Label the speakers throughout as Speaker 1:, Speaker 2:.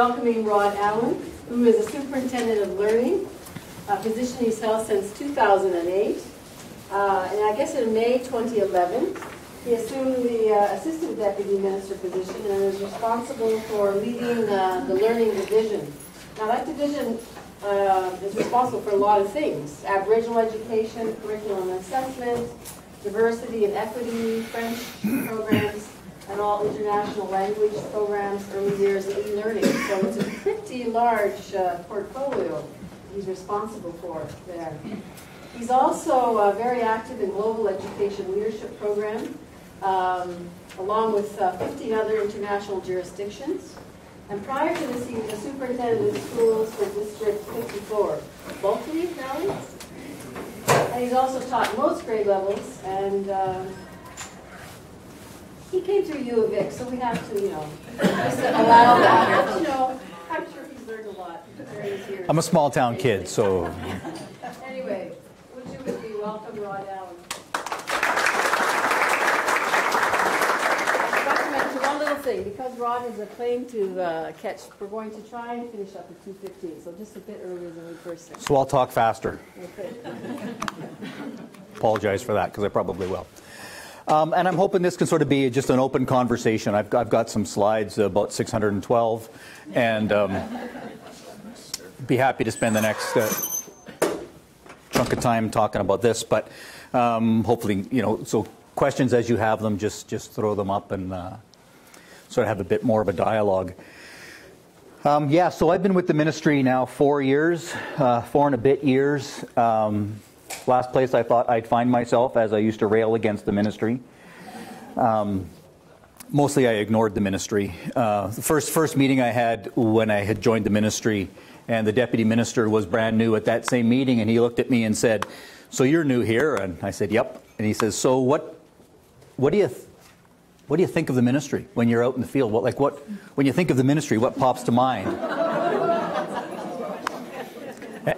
Speaker 1: welcoming Rod Allen, who is a Superintendent of Learning, a position he's held since 2008. And I guess in May 2011, he assumed the Assistant Deputy Minister position and is responsible for leading the Learning Division. Now that division is responsible for a lot of things: Aboriginal education, curriculum and assessment, diversity and equity, French programs, and all international language programs, early years and e-learning. So it's a pretty large portfolio he's responsible for there. He's also very active in global education leadership program, along with 15 other international jurisdictions. And prior to this, he was a superintendent of schools for District 54 locally, Valley. And he's also taught most grade levels, and he came through U of X, so we have to, just allow that. But, I'm sure he's learned a lot during his years.
Speaker 2: I'm a small town kid, so.
Speaker 1: Anyway, would you with me welcome Rod Allen? I forgot to mention one little thing. Because Rod has a claim to catch, we're going to try and finish up at 2:15, so just a bit earlier than we first said.
Speaker 2: So I'll talk faster.
Speaker 1: Okay.
Speaker 2: Apologize for that, because I probably will. And I'm hoping this can sort of be just an open conversation. I've got some slides, about 612, and be happy to spend the next chunk of time talking about this. But hopefully, so questions as you have them, just throw them up and sort of have a bit more of a dialogue. Yeah, so I've been with the ministry now 4 years, 4 and a bit years. Last place I thought I'd find myself, as I used to rail against the ministry. Mostly I ignored the ministry. The first meeting I had when I had joined the ministry, and the deputy minister was brand new at that same meeting, and he looked at me and said, "So you're new here?" And I said, "Yep." And he says, "So what do you think of the ministry when you're out in the field? When you think of the ministry, what pops to mind?"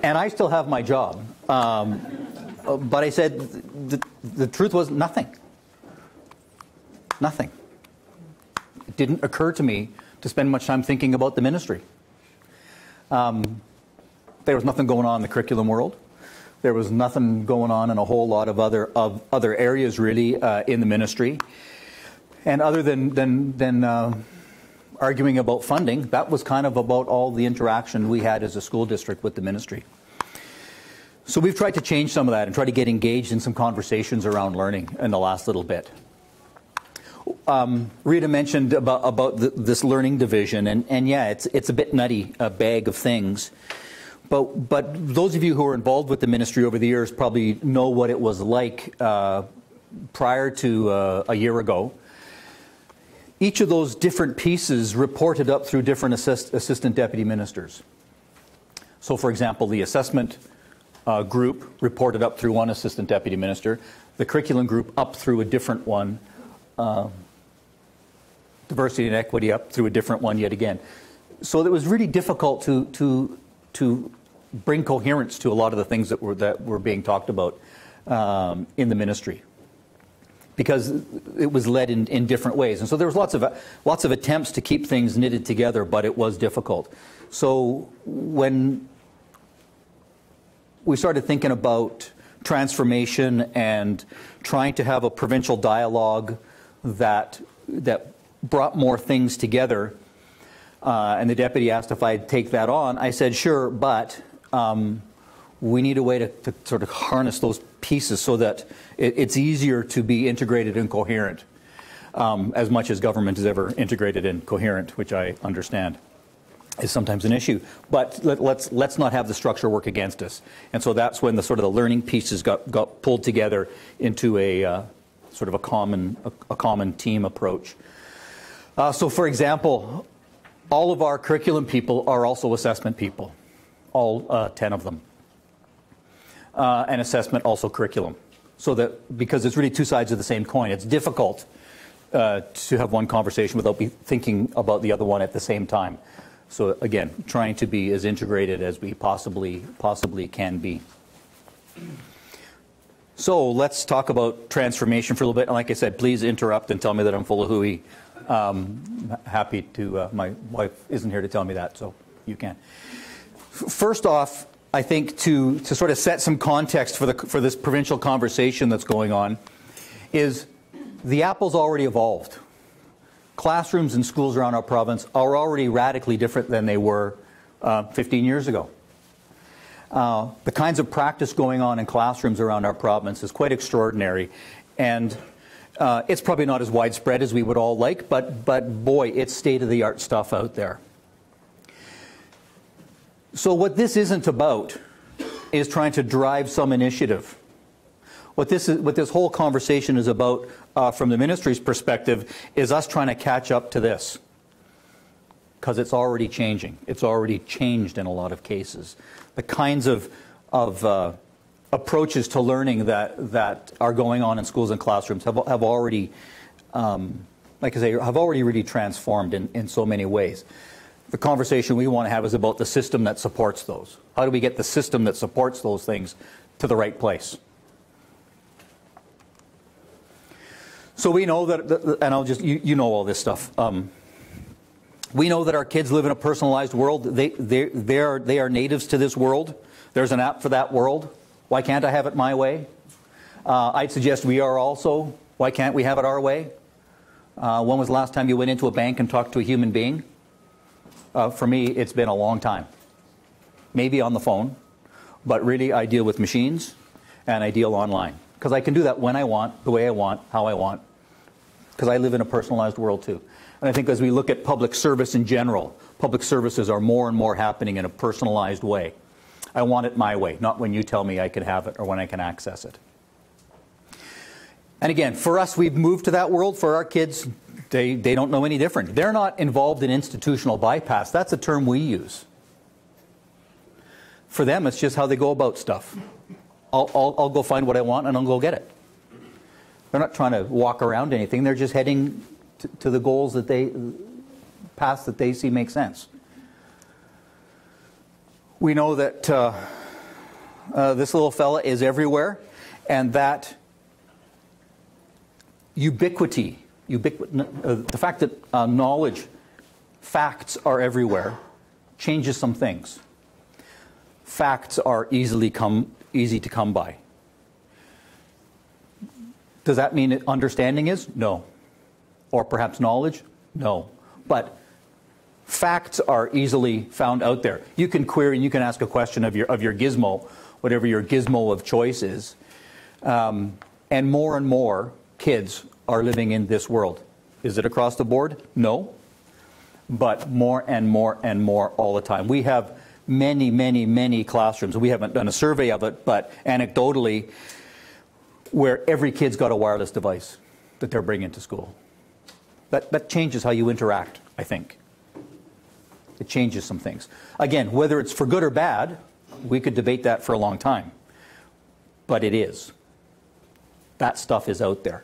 Speaker 2: And I still have my job. But I said, the truth was nothing. Nothing. It didn't occur to me to spend much time thinking about the ministry. There was nothing going on in the curriculum world. There was nothing going on in a whole lot of other areas, really, in the ministry. And other than arguing about funding, that was kind of about all the interaction we had as a school district with the ministry. So we've tried to change some of that and try to get engaged in some conversations around learning in the last little bit. Rita mentioned about this learning division, and yeah, it's a bit nutty, a bag of things. But those of you who are involved with the ministry over the years probably know what it was like prior to a year ago. Each of those different pieces reported up through different assistant deputy ministers. So for example, the assessment group reported up through one assistant deputy minister, the curriculum group up through a different one, diversity and equity up through a different one yet again. So it was really difficult to bring coherence to a lot of the things that were being talked about in the ministry, because it was led in different ways. And so there was lots of attempts to keep things knitted together, but it was difficult. So when we started thinking about transformation and trying to have a provincial dialogue that brought more things together, and the deputy asked if I'd take that on, I said sure, but we need a way to sort of harness those pieces so that it's easier to be integrated and coherent, as much as government is ever integrated and coherent, which I understand is sometimes an issue. But let's not have the structure work against us. And so that's when the sort of the learning pieces got pulled together into a sort of a common team approach. So for example, all of our curriculum people are also assessment people, all 10 of them. And assessment, also curriculum. So that, because it's really two sides of the same coin, it's difficult to have one conversation without thinking about the other one at the same time. So again, trying to be as integrated as we possibly can be. So let's talk about transformation for a little bit. And like I said, please interrupt and tell me that I'm full of hooey Happy to, my wife isn't here to tell me that, so you can. First off, I think to sort of set some context for this provincial conversation that's going on is the apple's already evolved. Classrooms in schools around our province are already radically different than they were 15 years ago. The kinds of practice going on in classrooms around our province is quite extraordinary, and it's probably not as widespread as we would all like, but boy, it's state-of-the-art stuff out there. So what this isn't about is trying to drive some initiative. What this whole conversation is about, from the ministry's perspective, is us trying to catch up to this, because it's already changing. It's already changed in a lot of cases. The kinds of approaches to learning that are going on in schools and classrooms have already, like I say, have already really transformed in so many ways. The conversation we want to have is about the system that supports those. How do we get the system that supports those things to the right place? So we know that, and I'll just, you know all this stuff. We know that our kids live in a personalized world. They are natives to this world. There's an app for that world. Why can't I have it my way? I'd suggest we are also. Why can't we have it our way? When was the last time you went into a bank and talked to a human being? For me, it's been a long time. Maybe on the phone, but really I deal with machines and I deal online. Because I can do that when I want, the way I want, how I want. Because I live in a personalized world too. And I think as we look at public service in general, public services are more and more happening in a personalized way. I want it my way, not when you tell me I can have it or when I can access it. And again, for us, we've moved to that world. For our kids, they don't know any different. They're not involved in institutional bypass. That's a term we use. For them, it's just how they go about stuff. I'll go find what I want and I'll go get it. They're not trying to walk around anything. They're just heading to the goals that paths that they see make sense. We know that this little fella is everywhere, and that ubiquity, the fact that knowledge, facts are everywhere, changes some things. Facts are easy to come by. Does that mean understanding is? No. Or perhaps knowledge? No. But facts are easily found out there. You can query and you can ask a question of your gizmo, whatever your gizmo of choice is. And more kids are living in this world. Is it across the board? No. But more and more all the time. We have many classrooms. We haven't done a survey of it, but anecdotally, where every kid's got a wireless device that they're bringing to school. That changes how you interact, I think. It changes some things. Again, whether it's for good or bad, we could debate that for a long time. But it is. That stuff is out there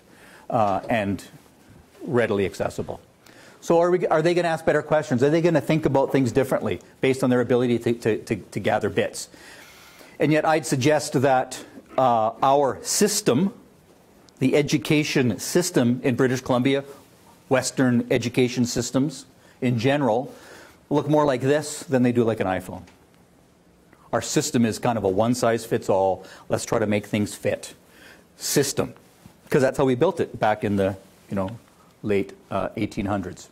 Speaker 2: and readily accessible. So are they going to ask better questions? Are they going to think about things differently based on their ability to gather bits? And yet I'd suggest that our system, the education system in British Columbia, Western education systems in general, look more like this than they do like an iPhone. Our system is kind of a one-size-fits-all, let's try to make things fit system. Because that's how we built it back in the late 1800s.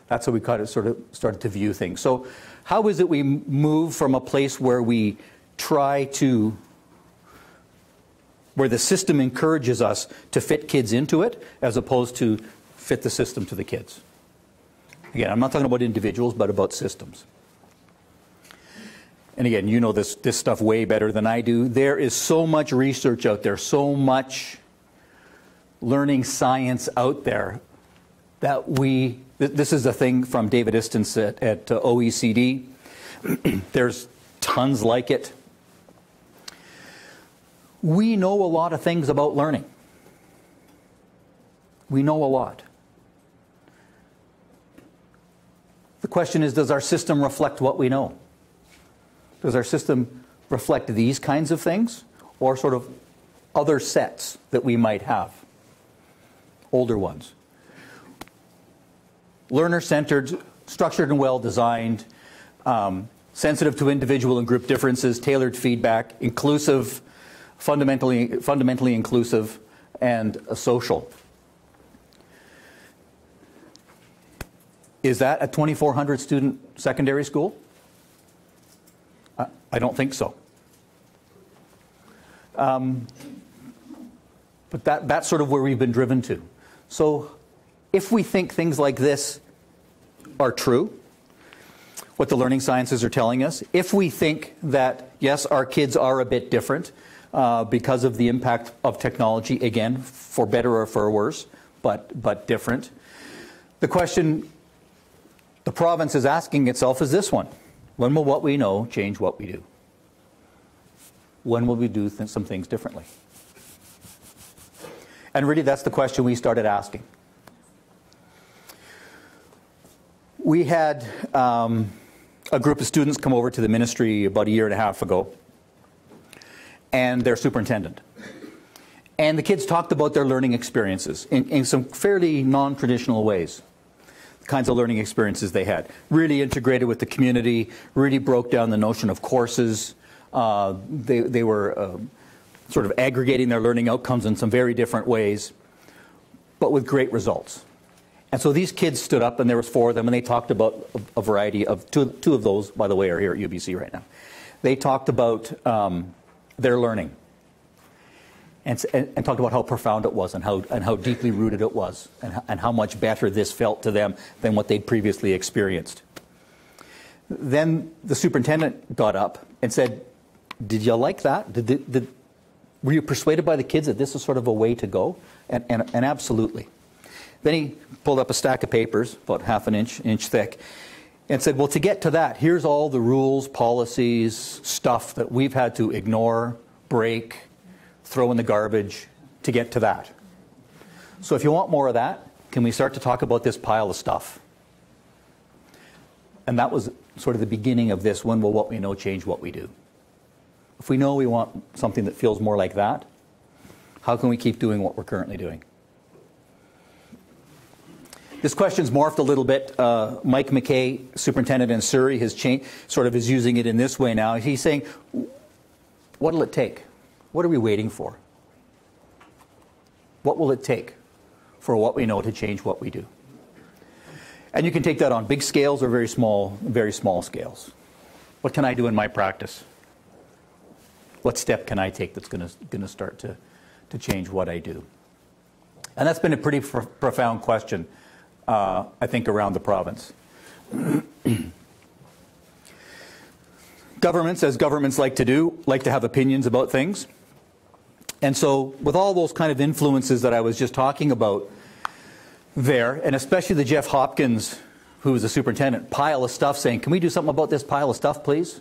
Speaker 2: That's how we kind of sort of started to view things. So how is it we move from a place where we try to, where the system encourages us to fit kids into it, as opposed to fit the system to the kids? Again, I'm not talking about individuals, but about systems. And again, you know this stuff way better than I do. There is so much research out there, so much learning science out there that this is a thing from David Istance at OECD. There's tons like it. We know a lot of things about learning. We know a lot. The question is, does our system reflect what we know? Does our system reflect these kinds of things, or sort of other sets that we might have? Older ones. learner-centered, structured and well-designed, sensitive to individual and group differences, tailored feedback, inclusive, fundamentally inclusive, and social. Is that a 2,400 student secondary school? I don't think so. But that's sort of where we've been driven to. So if we think things like this are true, what the learning sciences are telling us, if we think that, yes, our kids are a bit different because of the impact of technology, again, for better or for worse, but different, the question the province is asking itself is this one. When will what we know change what we do? When will we do some things differently? And really, that's the question we started asking. We had a group of students come over to the ministry about a year and a half ago, and their superintendent. And the kids talked about their learning experiences in some fairly non-traditional ways, the kinds of learning experiences they had. Really integrated with the community, really broke down the notion of courses. They were sort of aggregating their learning outcomes in some very different ways, but with great results. And so these kids stood up, and there was 4 of them, and they talked about a variety of, two of those, by the way, are here at UBC right now. They talked about their learning and talked about how profound it was and how deeply rooted it was and how much better this felt to them than what they'd previously experienced. Then the superintendent got up and said, "Did you like that? Were you persuaded by the kids that this is sort of a way to go?" And absolutely. Then he pulled up a stack of papers, about half an inch thick, and said, well, to get to that, here's all the rules, policies, stuff that we've had to ignore, break, throw in the garbage to get to that. So if you want more of that, can we start to talk about this pile of stuff? And that was sort of the beginning of this, when will what we know change what we do? If we know we want something that feels more like that, how can we keep doing what we're currently doing? This question's morphed a little bit. Mike McKay, superintendent in Surrey, has changed, sort of is using it in this way now. He's saying, what'll it take? What are we waiting for? What will it take for what we know to change what we do? And you can take that on big scales or very small scales. What can I do in my practice? What step can I take that's going to start to change what I do? And that's been a pretty profound question, I think, around the province. Governments, as governments like to do, like to have opinions about things. And so with all those kind of influences that I was just talking about there, and especially the Jeff Hopkins, who was the superintendent, pile of stuff saying, can we do something about this pile of stuff, please?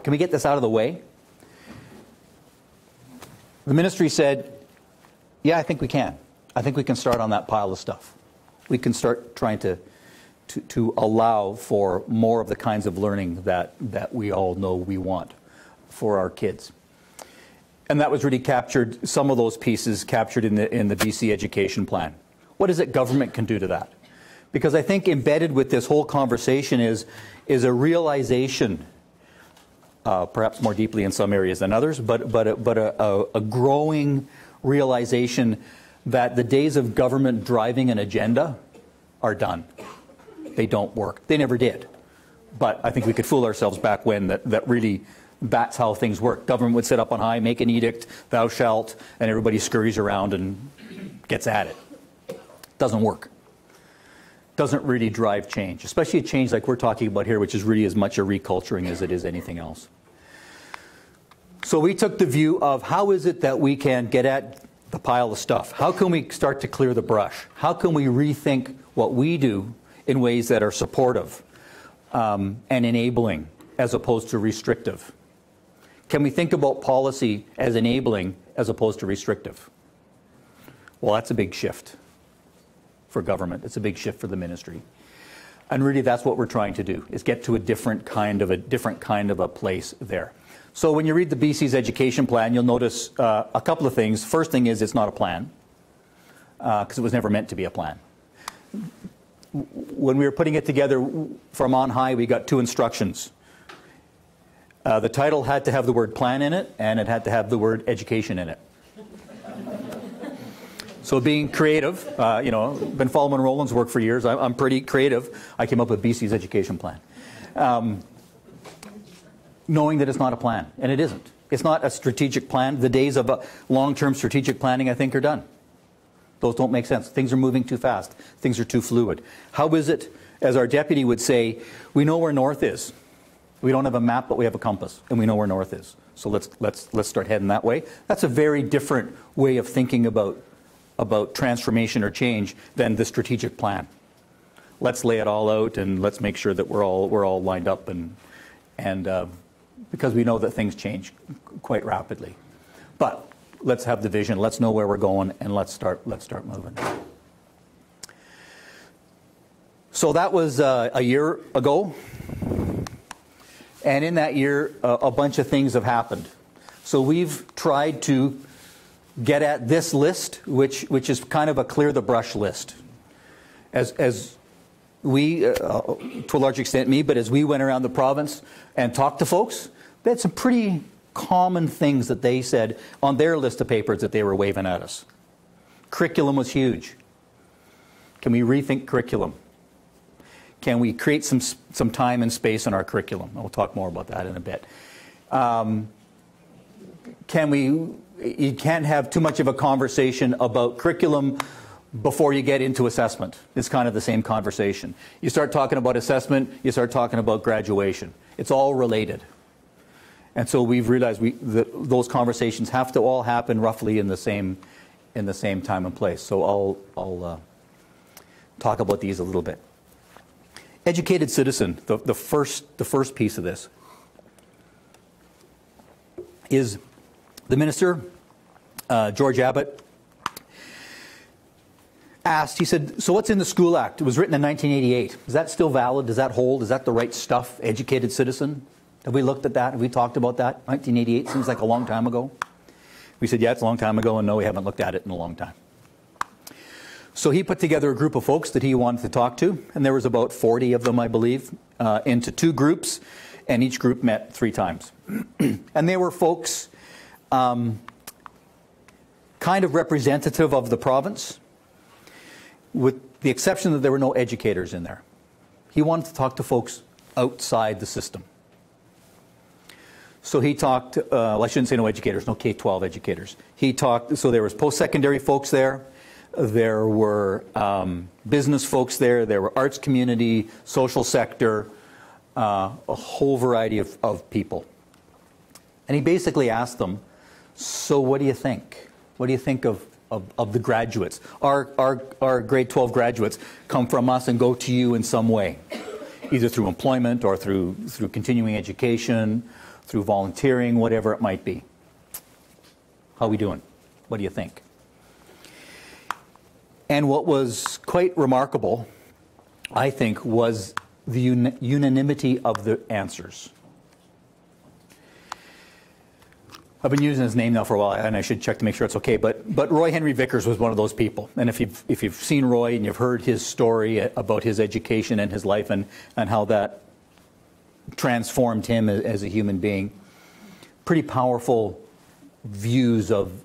Speaker 2: Can we get this out of the way? The ministry said, yeah, I think we can. I think we can start on that pile of stuff. We can start trying to allow for more of the kinds of learning that we all know we want for our kids. And that was really captured, some of those pieces captured in the BC education plan. What is it government can do to that? Because I think embedded with this whole conversation is a realization, perhaps more deeply in some areas than others, but a growing realization that the days of government driving an agenda are done. They don't work. They never did. But I think we could fool ourselves back when that really that's how things work. Government would sit up on high, make an edict, thou shalt, and everybody scurries around and gets at it. Doesn't work. Doesn't really drive change, especially a change like we're talking about here, which is really as much a reculturing as it is anything else. So we took the view of how is it that we can get at the pile of stuff? How can we start to clear the brush? How can we rethink what we do in ways that are supportive and enabling as opposed to restrictive? Can we think about policy as enabling as opposed to restrictive? Well, that's a big shift for government. It's a big shift for the ministry. And really that's what we're trying to do, is get to a different kind of a place there. So when you read the BC's education plan, you'll notice a couple of things. First thing is it's not a plan, because it was never meant to be a plan. when we were putting it together from on high, we got 2 instructions. The title had to have the word plan in it, and it had to have the word education in it. So being creative, you know, been following Roland's work for years. I'm pretty creative. I came up with BC's education plan. Knowing that it's not a plan, and it isn't. It's not a strategic plan. The days of long-term strategic planning, I think, are done. Those don't make sense. Things are moving too fast. Things are too fluid. How is it, as our deputy would say, we know where north is. We don't have a map, but we have a compass, and we know where north is. So let's start heading that way. That's a very different way of thinking about transformation or change than the strategic plan. Let's lay it all out, and let's make sure that we're all lined up, and because we know that things change quite rapidly. But let's have the vision. Let's know where we're going, and let's start moving. So that was a year ago. And in that year, a bunch of things have happened. So we've tried to get at this list, which is kind of a clear the brush list. As we, to a large extent me, but as we went around the province and talked to folks, they had some pretty common things that they said on their list of papers that they were waving at us. Curriculum was huge. Can we rethink curriculum? Can we create some time and space in our curriculum? We'll talk more about that in a bit. You can't have too much of a conversation about curriculum before you get into assessment. It's kind of the same conversation. You start talking about assessment, you start talking about graduation. It's all related. And so we've realized that those conversations have to all happen roughly in the same time and place. So I'll talk about these a little bit. Educated citizen, the first piece of this, is the minister, George Abbott, asked, he said, so what's in the School Act? It was written in 1988. Is that still valid? Does that hold? Is that the right stuff? Educated citizen? Have we looked at that? Have we talked about that? 1988 seems like a long time ago. We said, yeah, it's a long time ago, and no, we haven't looked at it in a long time. So he put together a group of folks that he wanted to talk to, and there was about 40 of them, I believe, into 2 groups, and each group met 3 times. And they were folks kind of representative of the province, with the exception that there were no educators in there. He wanted to talk to folks outside the system. So he talked, well, I shouldn't say no educators, no K-12 educators. He talked, so there was post-secondary folks there. There were business folks there. There were arts community, social sector, a whole variety of people. And he basically asked them, so what do you think? What do you think of the graduates? Our grade 12 graduates come from us and go to you in some way, either through employment or through continuing education, through volunteering, whatever it might be. How are we doing? What do you think? And what was quite remarkable, I think, was the unanimity of the answers. I've been using his name now for a while, and I should check to make sure it's okay, but Roy Henry Vickers was one of those people. And if you've seen Roy and you've heard his story about his education and his life and how that transformed him as a human being, pretty powerful views of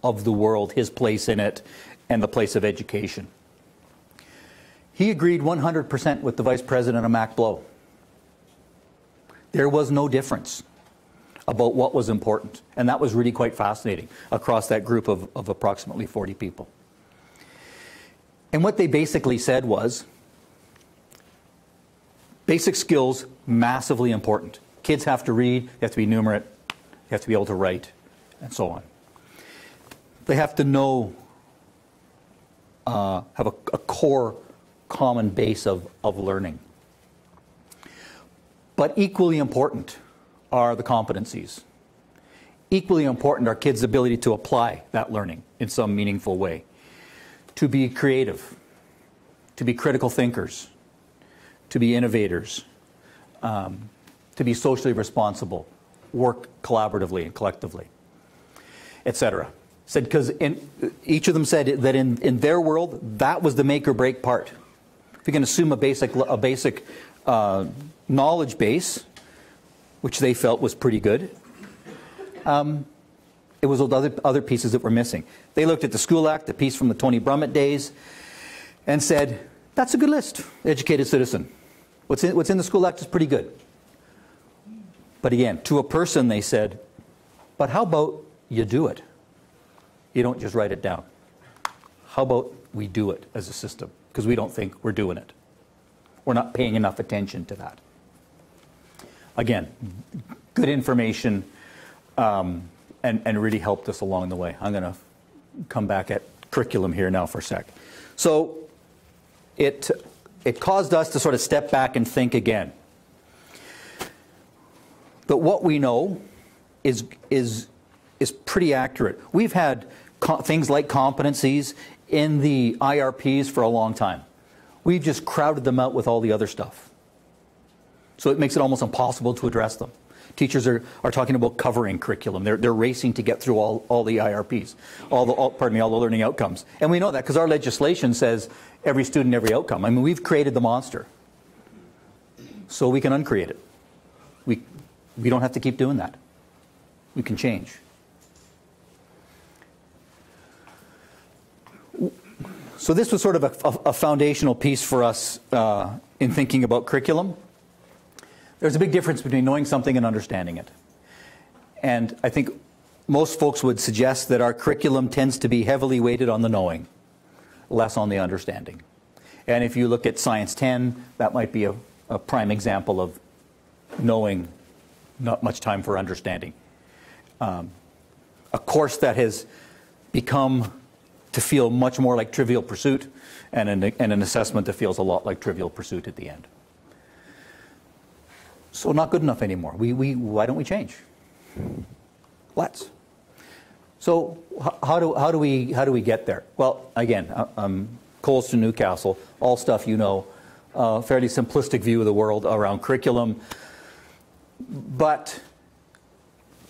Speaker 2: the world, his place in it, and the place of education. He agreed 100% with the Vice President of Mac Blow. There was no difference about what was important, and that was really quite fascinating across that group of approximately 40 people. And what they basically said was, basic skills, massively important. Kids have to read, they have to be numerate, they have to be able to write, and so on. They have to know, have a core common base of learning. But equally important are the competencies. Equally important are kids' ability to apply that learning in some meaningful way. To be creative, to be critical thinkers, to be innovators, to be socially responsible, work collaboratively and collectively, etc. Said because each of them said that in their world, that was the make or break part. if we can assume a basic knowledge base, which they felt was pretty good, it was those other pieces that were missing. They looked at the School Act, the piece from the Tony Brummett days, and said, that's a good list, educated citizen. What's in the School Act is pretty good. But again, to a person they said, but how about you do it? You don't just write it down. How about we do it as a system? Because we don't think we're doing it. We're not paying enough attention to that. Again, good information and really helped us along the way. I'm going to come back at curriculum here now for a sec. So it caused us to sort of step back and think again. But what we know is pretty accurate. We've had things like competencies in the IRPs for a long time. We've just crowded them out with all the other stuff. So it makes it almost impossible to address them. Teachers are talking about covering curriculum. They're racing to get through all the IRPs, all the learning outcomes. And we know that because our legislation says every student, every outcome. I mean, we've created the monster. So we can uncreate it. We don't have to keep doing that. We can change. So this was sort of a foundational piece for us in thinking about curriculum. There's a big difference between knowing something and understanding it. And I think most folks would suggest that our curriculum tends to be heavily weighted on the knowing, less on the understanding. And if you look at Science 10, that might be a prime example of knowing, not much time for understanding. A course that has become to feel much more like Trivial Pursuit, and an assessment that feels a lot like Trivial Pursuit at the end. So not good enough anymore. Why don't we change? Let's. So how do we get there? Well, again, Coles to Newcastle, all stuff you know, fairly simplistic view of the world around curriculum, but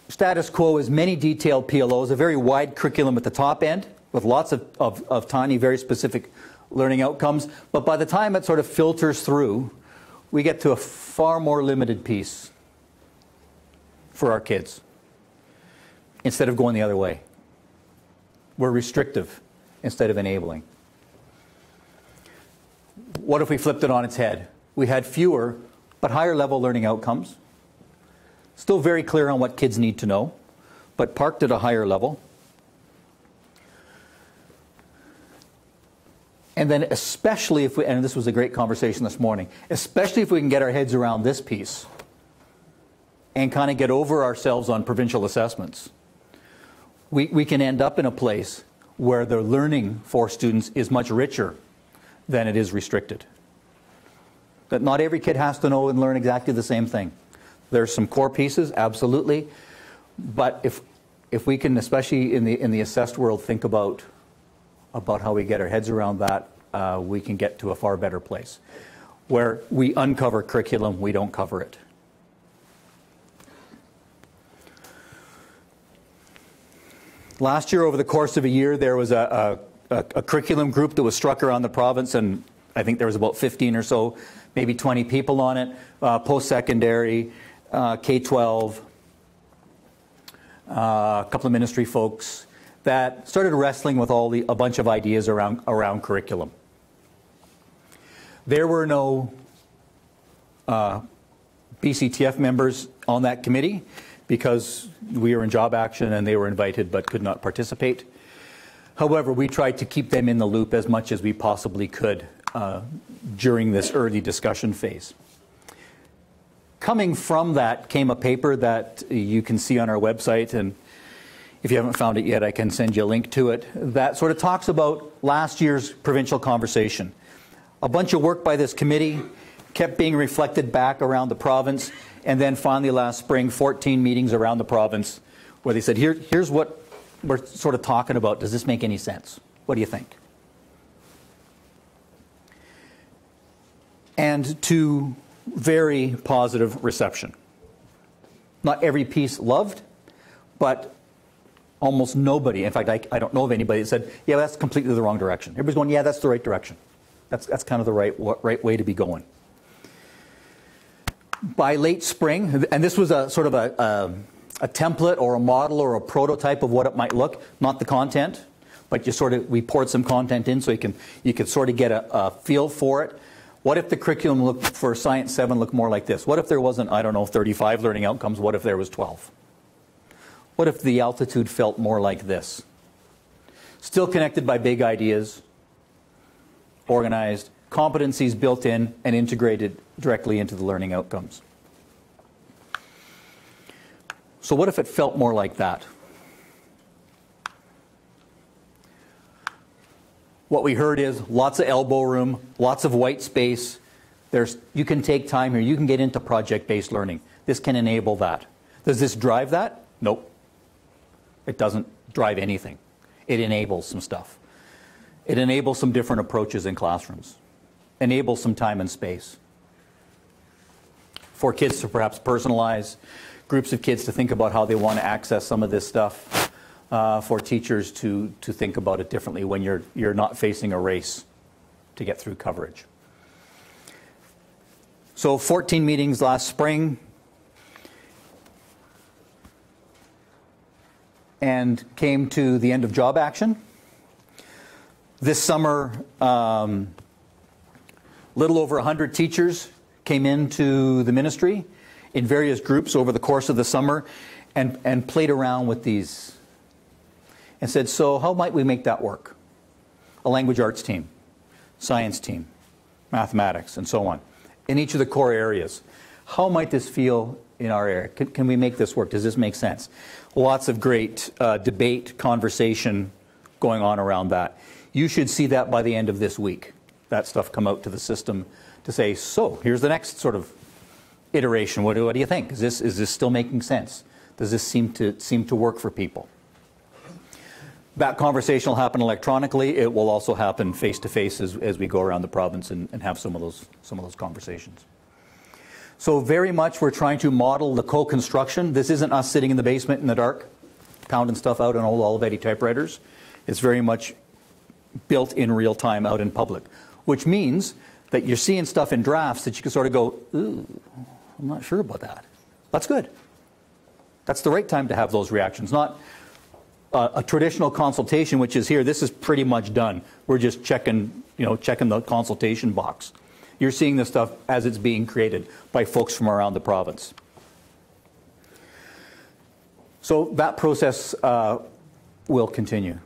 Speaker 2: status quo is many detailed PLOs, a very wide curriculum at the top end with lots of tiny, very specific learning outcomes. But by the time it sort of filters through, we get to a far more limited piece for our kids instead of going the other way. We're restrictive instead of enabling. What if we flipped it on its head? We had fewer but higher level learning outcomes, still very clear on what kids need to know, but parked at a higher level. And then especially if we, and this was a great conversation this morning, especially if we can get our heads around this piece and kind of get over ourselves on provincial assessments, we can end up in a place where the learning for students is much richer than it is restricted. That not every kid has to know and learn exactly the same thing. There's some core pieces, absolutely, but if we can, especially in the assessed world, think about how we get our heads around that, we can get to a far better place. Where we uncover curriculum, we don't cover it. Last year, over the course of a year, there was a curriculum group that was struck around the province, and I think there was about 15 or so, maybe 20 people on it, post-secondary, K-12, a couple of ministry folks, that started wrestling with a bunch of ideas around curriculum. There were no BCTF members on that committee because we were in job action and they were invited but could not participate. However, we tried to keep them in the loop as much as we possibly could during this early discussion phase. Coming from that came a paper that you can see on our website, and if you haven't found it yet, I can send you a link to it, that sort of talks about last year's provincial conversation. A bunch of work by this committee kept being reflected back around the province, and then finally last spring, 14 meetings around the province where they said, here's what we're sort of talking about. Does this make any sense? What do you think? And to very positive reception. Not every piece loved, but almost nobody, in fact, I don't know of anybody that said, yeah, that's completely the wrong direction. Everybody's going, yeah, that's the right direction. That's kind of the right way to be going. By late spring, and this was a sort of a template or a model or a prototype of what it might look, not the content, but we poured some content in so you could sort of get a feel for it. What if the curriculum looked for Science 7 looked more like this? What if there wasn't, I don't know, 35 learning outcomes? What if there was 12? What if the altitude felt more like this? Still connected by big ideas, organized, competencies built in and integrated directly into the learning outcomes. So what if it felt more like that? What we heard is lots of elbow room, lots of white space. You can take time here. You can get into project-based learning. This can enable that. Does this drive that? Nope. It doesn't drive anything. It enables some stuff. It enables some different approaches in classrooms. Enables some time and space. For kids to perhaps personalize, groups of kids to think about how they want to access some of this stuff. For teachers to think about it differently when you're not facing a race to get through coverage. So 14 meetings last spring, and came to the end of job action. This summer, little over 100 teachers came into the ministry in various groups over the course of the summer and played around with these and said, so how might we make that work? A language arts team, science team, mathematics, and so on. In each of the core areas. How might this feel in our area? Can we make this work? Does this make sense? Lots of great debate, conversation going on around that. You should see that by the end of this week. That stuff come out to the system to say, so here's the next sort of iteration. What do you think? Is this still making sense? Does this seem to work for people? That conversation will happen electronically. It will also happen face-to-face as we go around the province and have some of those conversations. So very much we're trying to model the co-construction. This isn't us sitting in the basement in the dark, pounding stuff out on old Olivetti typewriters. It's very much built in real time out in public, which means that you're seeing stuff in drafts that you can sort of go, ooh, I'm not sure about that. That's good. That's the right time to have those reactions, not a traditional consultation, which is here. This is pretty much done. We're just checking the consultation box. You're seeing this stuff as it's being created by folks from around the province. So that process will continue.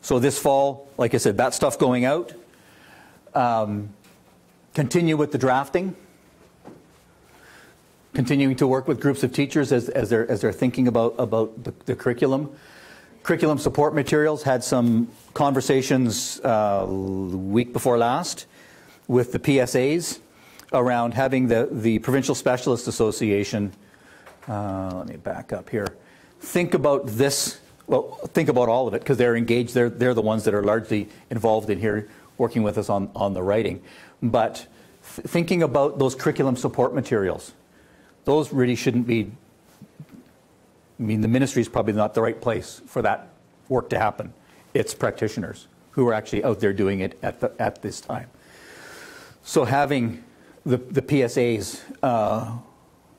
Speaker 2: So this fall, like I said, that stuff going out. Continue with the drafting. Continuing to work with groups of teachers as they're thinking about the curriculum. Curriculum support materials, had some conversations week before last with the PSAs around having the Provincial Specialist Association, let me back up here, think about this, well, think about all of it because they're engaged, they're the ones that are largely involved in here working with us on the writing. But thinking about those curriculum support materials, those really shouldn't be, I mean, the ministry is probably not the right place for that work to happen. It's practitioners who are actually out there doing it at this time. So having the PSAs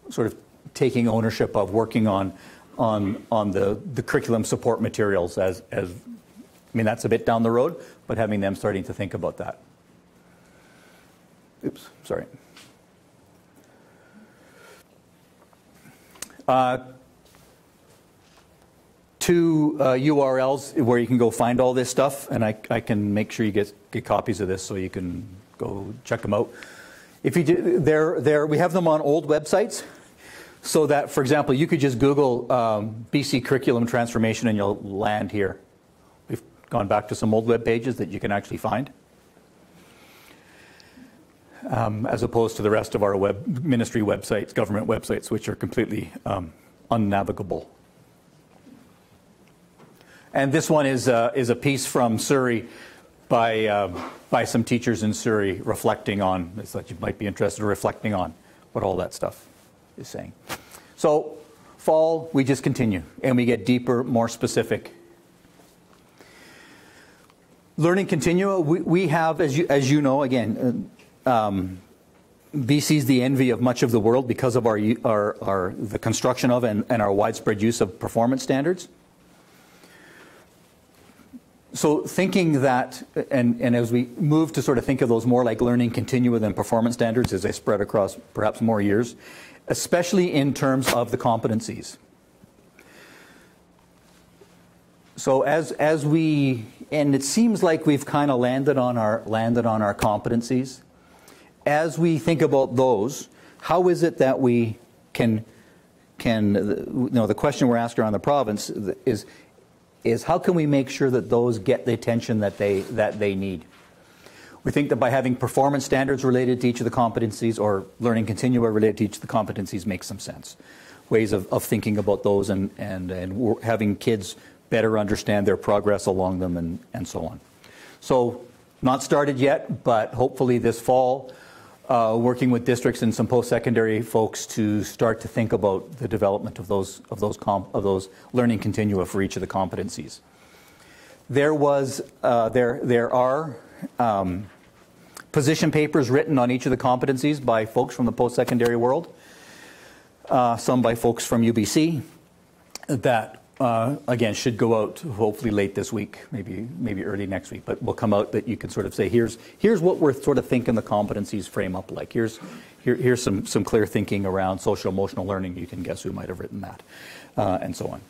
Speaker 2: sort of taking ownership of working on the curriculum support materials as I mean, that's a bit down the road, but having them starting to think about that. Oops, sorry. Two URLs where you can go find all this stuff, and I can make sure you get copies of this so you can go check them out. If you do, we have them on old websites, so that, for example, you could just Google BC curriculum transformation and you'll land here. We've gone back to some old web pages that you can actually find, as opposed to the rest of our ministry websites, government websites, which are completely unnavigable. And this one is a piece from Surrey by some teachers in Surrey reflecting on, it's that you might be interested in reflecting on what all that stuff is saying. So fall, we just continue and we get deeper, more specific. Learning continua, we have, as you know, again, BC is the envy of much of the world because of the construction of and our widespread use of performance standards. So thinking that, and as we move to sort of think of those more like learning continua than performance standards as they spread across perhaps more years, especially in terms of the competencies. So as we, and it seems like we've kind of landed on our competencies. As we think about those, how is it that we can the question we're asking around the province is how can we make sure that those get the attention that they need? We think that by having performance standards related to each of the competencies or learning continua related to each of the competencies makes some sense. Ways of thinking about those and having kids better understand their progress along them and so on. So not started yet, but hopefully this fall, working with districts and some post-secondary folks to start to think about the development of those learning continua for each of the competencies. There are position papers written on each of the competencies by folks from the post-secondary world, some by folks from UBC, that again should go out hopefully late this week, maybe early next week, but will come out that you can sort of say here's what we're sort of thinking the competencies frame up like. Here's some clear thinking around social emotional learning. You can guess who might have written that, and so on.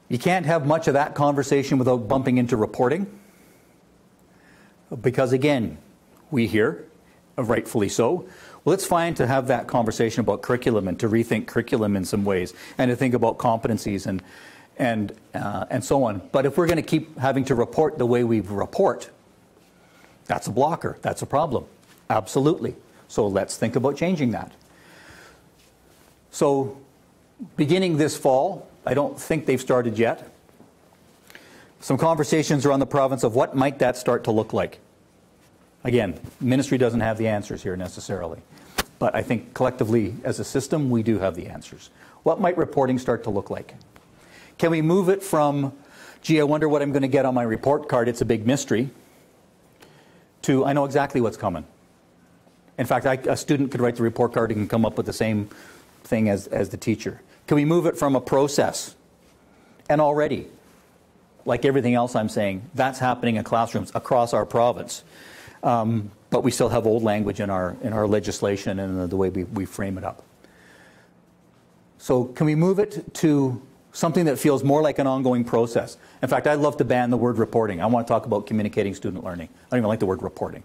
Speaker 2: You can't have much of that conversation without bumping into reporting, because again, we hear, rightfully so, well, it's fine to have that conversation about curriculum and to rethink curriculum in some ways and to think about competencies and so on. But if we're going to keep having to report the way we report, that's a blocker. That's a problem. Absolutely. So let's think about changing that. So beginning this fall, I don't think they've started yet, some conversations around the province of what might that start to look like. Again, ministry doesn't have the answers here necessarily, but I think collectively as a system we do have the answers. What might reporting start to look like? Can we move it from, gee, I wonder what I'm going to get on my report card, it's a big mystery, to I know exactly what's coming. In fact, a student could write the report card and come up with the same thing as the teacher. Can we move it from a process? And already, like everything else I'm saying, that's happening in classrooms across our province. But we still have old language in our legislation and the way we frame it up. So can we move it to something that feels more like an ongoing process? In fact, I'd love to ban the word reporting. I want to talk about communicating student learning. I don't even like the word reporting.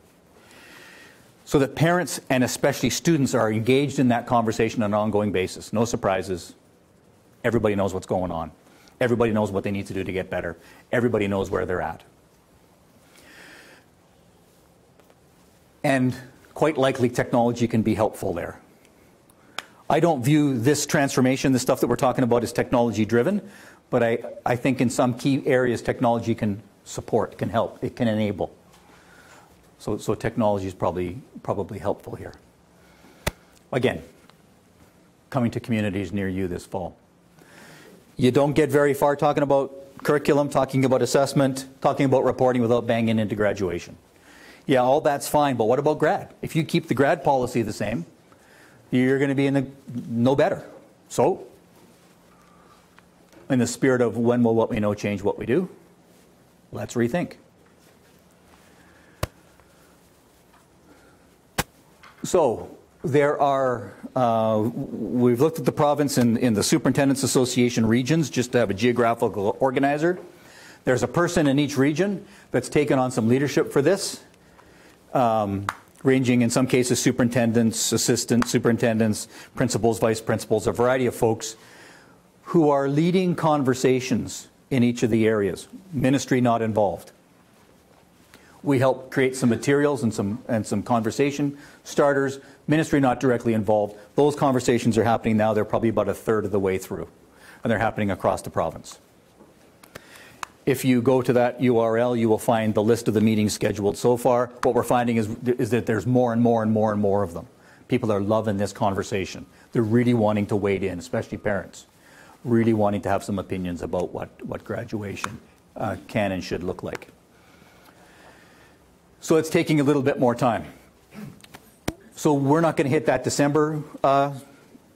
Speaker 2: So that parents and especially students are engaged in that conversation on an ongoing basis. No surprises. Everybody knows what's going on. Everybody knows what they need to do to get better. Everybody knows where they're at. And quite likely technology can be helpful there. I don't view this transformation, the stuff that we're talking about, as technology driven, but I think in some key areas technology can support, can help, it can enable. So technology is probably helpful here. Again, coming to communities near you this fall. You don't get very far talking about curriculum, talking about assessment, talking about reporting without banging into graduation. Yeah, all that's fine, but what about grad? If you keep the grad policy the same, you're going to be no better. So, in the spirit of when will what we know change what we do, let's rethink. So, there are, we've looked at the province in the Superintendent's Association regions just to have a geographical organizer. There's a person in each region that's taken on some leadership for this. Ranging in some cases superintendents, assistant superintendents, principals, vice principals, a variety of folks who are leading conversations in each of the areas. Ministry not involved. We help create some materials and some conversation starters. Ministry not directly involved. Those conversations are happening now. They're probably about a third of the way through, and they're happening across the province. If you go to that URL, you will find the list of the meetings scheduled so far. What we're finding is that there's more and more and more and more of them. People are loving this conversation. They're really wanting to wade in, especially parents. really wanting to have some opinions about what graduation can and should look like. So it's taking a little bit more time. So we're not going to hit that December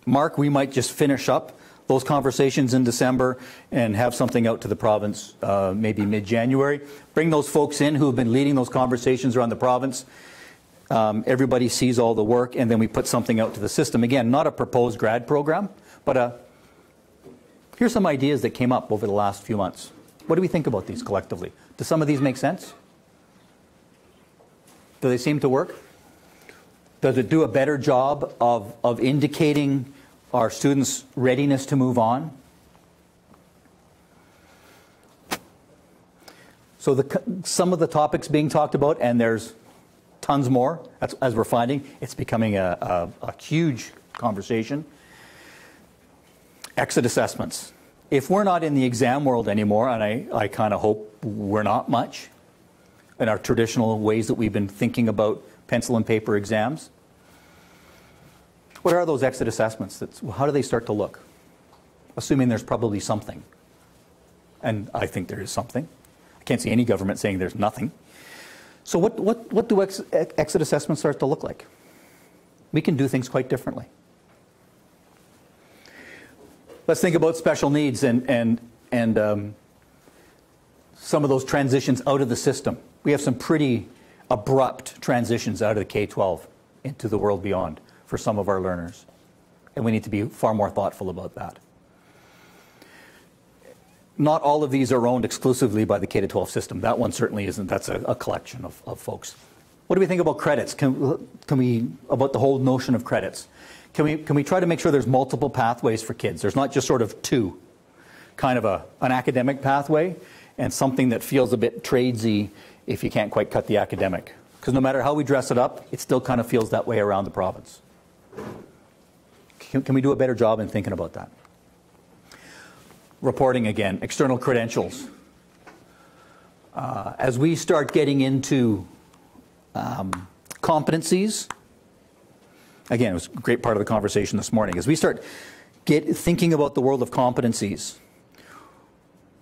Speaker 2: mark. We might just finish up those conversations in December and have something out to the province maybe mid-January. Bring those folks in who have been leading those conversations around the province. Everybody sees all the work, and then we put something out to the system. Again, not a proposed grad program, but here's some ideas that came up over the last few months. What do we think about these collectively? Do some of these make sense? Do they seem to work? Does it do a better job of indicating our students' readiness to move on? So some of the topics being talked about, and there's tons more, as we're finding, it's becoming a huge conversation. Exit assessments. If we're not in the exam world anymore, and I kind of hope we're not much, in our traditional ways that we've been thinking about pencil and paper exams, what are those exit assessments? How do they start to look? Assuming there's probably something. And I think there is something. I can't see any government saying there's nothing. So what do exit assessments start to look like? We can do things quite differently. Let's think about special needs and some of those transitions out of the system. We have some pretty abrupt transitions out of the K-12 into the world beyond for some of our learners. And we need to be far more thoughtful about that. Not all of these are owned exclusively by the K-12 system. That one certainly isn't. That's a collection of folks. What do we think about credits? Can we, about the whole notion of credits? Can we try to make sure there's multiple pathways for kids? There's not just sort of two, kind of an academic pathway and something that feels a bit tradesy if you can't quite cut the academic. Because no matter how we dress it up, it still kind of feels that way around the province. Can we do a better job in thinking about that? Reporting again, external credentials. As we start getting into competencies, again, it was a great part of the conversation this morning, as we start thinking about the world of competencies,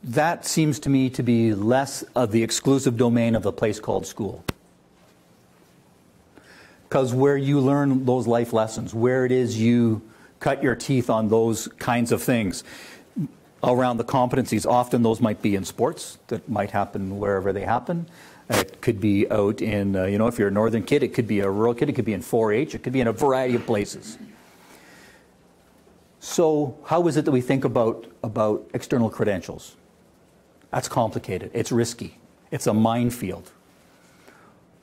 Speaker 2: that seems to me to be less of the exclusive domain of the place called school. Because where you learn those life lessons, where it is you cut your teeth on those kinds of things around the competencies, often those might be in sports that might happen wherever they happen. It could be out in, if you're a northern kid, it could be a rural kid, it could be in 4-H, it could be in a variety of places. So how is it that we think about external credentials? That's complicated. It's risky. It's a minefield.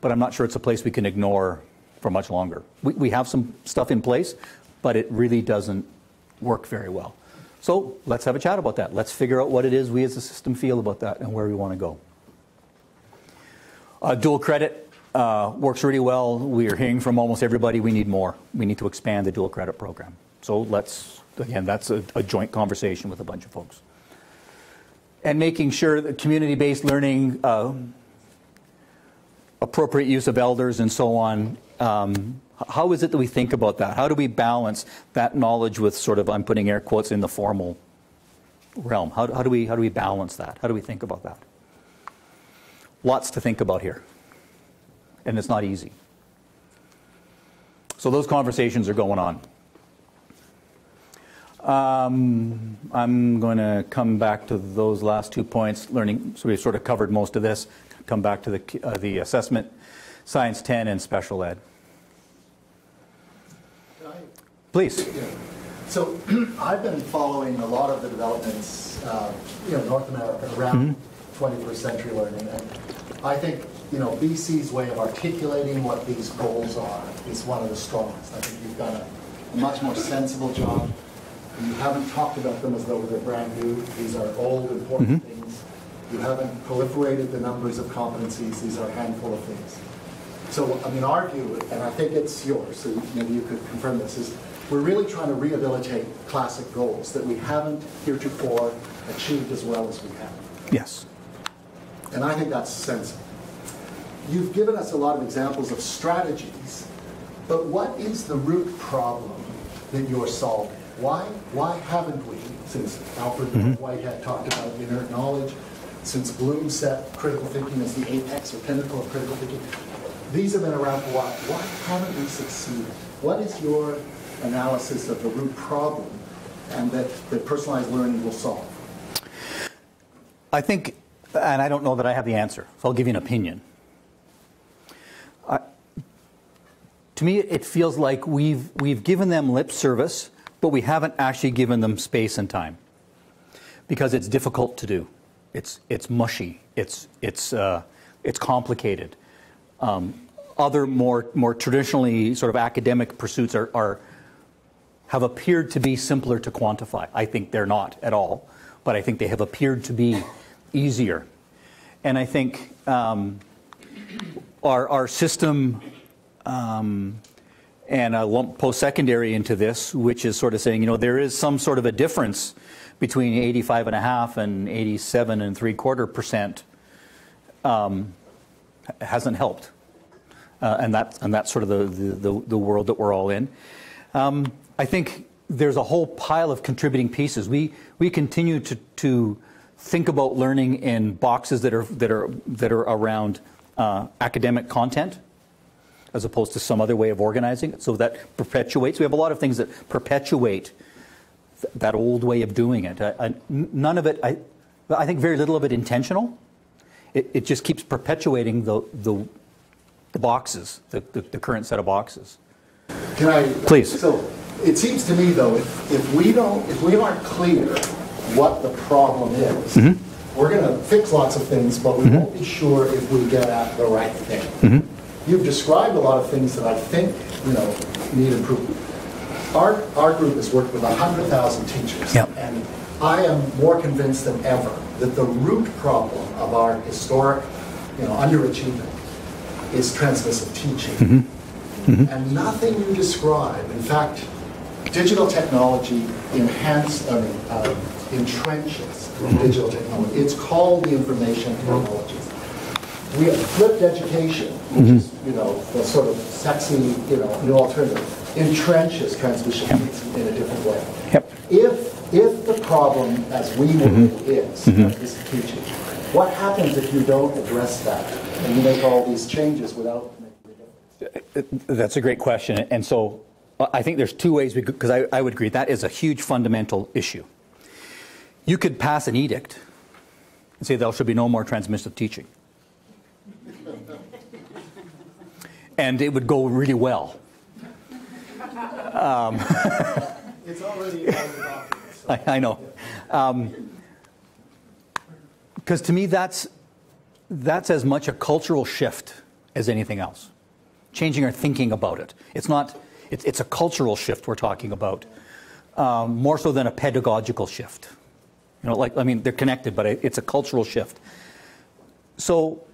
Speaker 2: But I'm not sure it's a place we can ignore for much longer. We have some stuff in place, but it really doesn't work very well. So let's have a chat about that. Let's figure out what it is we as a system feel about that and where we want to go. Dual credit works really well. We are hearing from almost everybody we need more. We need to expand the dual credit program. So again, that's a joint conversation with a bunch of folks. And making sure that community-based learning, appropriate use of elders and so on, how is it that we think about that? How do we balance that knowledge with sort of, I'm putting air quotes, in the formal realm? How do we balance that? How do we think about that? Lots to think about here. And it's not easy. So those conversations are going on. I'm going to come back to those last 2 points, learning, so we've sort of covered most of this. Come back to the assessment, Science 10, and special ed. Please.
Speaker 3: Yeah. So I've been following a lot of the developments, North America around 21st century learning, and I think, BC's way of articulating what these goals are is one of the strongest. I think you've done a much more sensible job. You haven't talked about them as though they're brand new. These are old, important things. You haven't proliferated the numbers of competencies. These are a handful of things. So, our view, and I think it's yours, so maybe you could confirm this, is we're really trying to rehabilitate classic goals that we haven't heretofore achieved as well as we have.
Speaker 2: Yes.
Speaker 3: And I think that's sensible. You've given us a lot of examples of strategies, but what is the root problem that you're solving? Why haven't we, since Alfred Whitehead talked about inherent knowledge, since Bloom set critical thinking as the apex or pinnacle of critical thinking, these have been around for a while. Why haven't we succeeded? What is your analysis of the root problem and that personalized learning will solve?
Speaker 2: I think, and I don't know that I have the answer, so I'll give you an opinion. To me, it feels like we've given them lip service, but we haven't actually given them space and time, because it's difficult to do. It's mushy. It's complicated. Other more traditionally sort of academic pursuits have appeared to be simpler to quantify. I think they're not at all, but I think they have appeared to be easier. And I think our system, and I lump post-secondary into this, which is sort of saying, there is some sort of a difference between 85.5% and 87.75%, hasn't helped. And that's sort of the world that we're all in. I think there's a whole pile of contributing pieces. We continue to think about learning in boxes that are around academic content, as opposed to some other way of organizing it. So that perpetuates. We have a lot of things that perpetuate that old way of doing it. None of it. I think very little of it intentional. It just keeps perpetuating the boxes, the current set of boxes.
Speaker 3: Can I?
Speaker 2: Please.
Speaker 3: So it seems to me, though, if we aren't clear what the problem is, we're going to fix lots of things, but we won't be sure if we get at the right thing. You've described a lot of things that I think need improvement. Our group has worked with 100,000 teachers, and I am more convinced than ever that the root problem of our historic, underachievement is transmissive teaching. And nothing you describe, in fact, digital technology entrenches digital technology. It's called the information technologies. We have flipped education, which is, the sort of sexy, new alternative, entrenches transmission in a different way. If the problem, as we know, is transmissive teaching, what happens if you don't address that and you make all these changes without making a difference?
Speaker 2: That's a great question. And so I think there's two ways, because I would agree that is a huge fundamental issue. You could pass an edict and say there should be no more transmissive teaching. And it would go really well.
Speaker 3: It's already on the document. So.
Speaker 2: I know. Because to me, that's as much a cultural shift as anything else. Changing our thinking about it. It's a cultural shift we're talking about, more so than a pedagogical shift. They're connected, but it's a cultural shift. So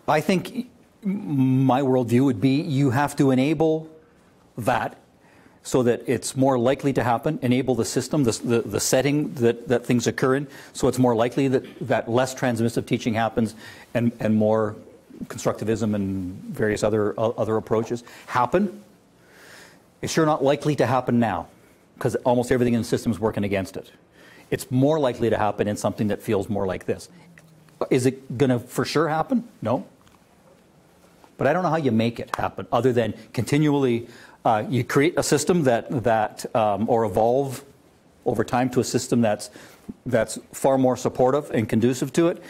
Speaker 2: I think my worldview would be you have to enable that so that it's more likely to happen, enable the system, the setting that things occur in, so it's more likely that less transmissive teaching happens and more constructivism and various other approaches happen. It's sure not likely to happen now, because almost everything in the system is working against it. It's more likely to happen in something that feels more like this. Is it going to for sure happen? No. But I don't know how you make it happen, other than continually you create a system or evolve over time to a system that's far more supportive and conducive to it,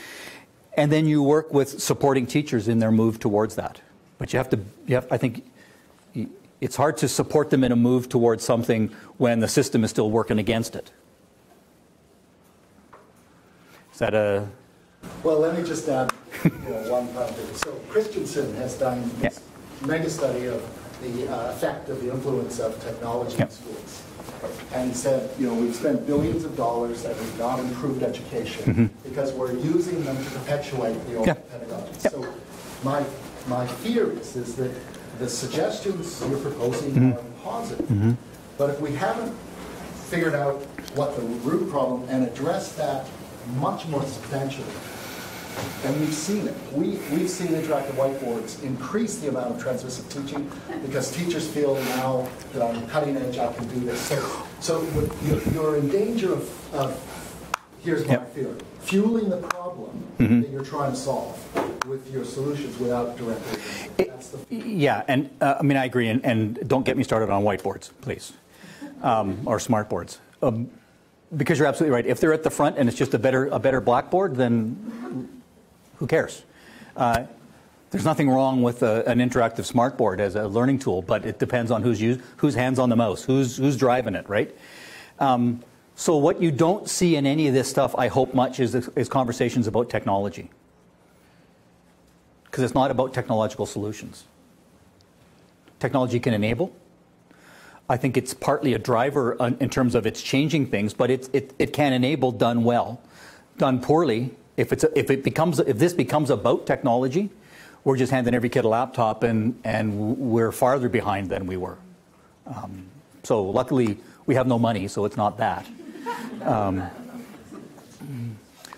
Speaker 2: and then you work with supporting teachers in their move towards that. But I think it's hard to support them in a move towards something when the system is still working against it. Is that a...
Speaker 3: Well, let me just add one part of it. So Christensen has done this mega study of the effect of the influence of technology in schools. And he said, we've spent billions of dollars and we've not improved education because we're using them to perpetuate the old pedagogy. So my fear is that the suggestions you're proposing are positive. But if we haven't figured out what the root problem and addressed that much more substantially, And we've seen it. We've seen interactive whiteboards increase the amount of transmissive teaching because teachers feel now that I'm cutting edge, I can do this. So you're in danger of here's my fear, fueling the problem that you're trying to solve with your solutions without directly.
Speaker 2: Yeah, and I mean, I agree, and don't get me started on whiteboards, please, or smart boards. Because you're absolutely right. If they're at the front and it's just a better blackboard, then who cares? There's nothing wrong with an interactive smartboard as a learning tool, but it depends on whose hands on the mouse, who's driving it, right? So what you don't see in any of this stuff, I hope much, is conversations about technology. Because it's not about technological solutions. Technology can enable. I think it's partly a driver in terms of it's changing things, but it can enable done well. Done poorly, if this becomes about technology, we're just handing every kid a laptop and we're farther behind than we were. So luckily we have no money, so it's not that.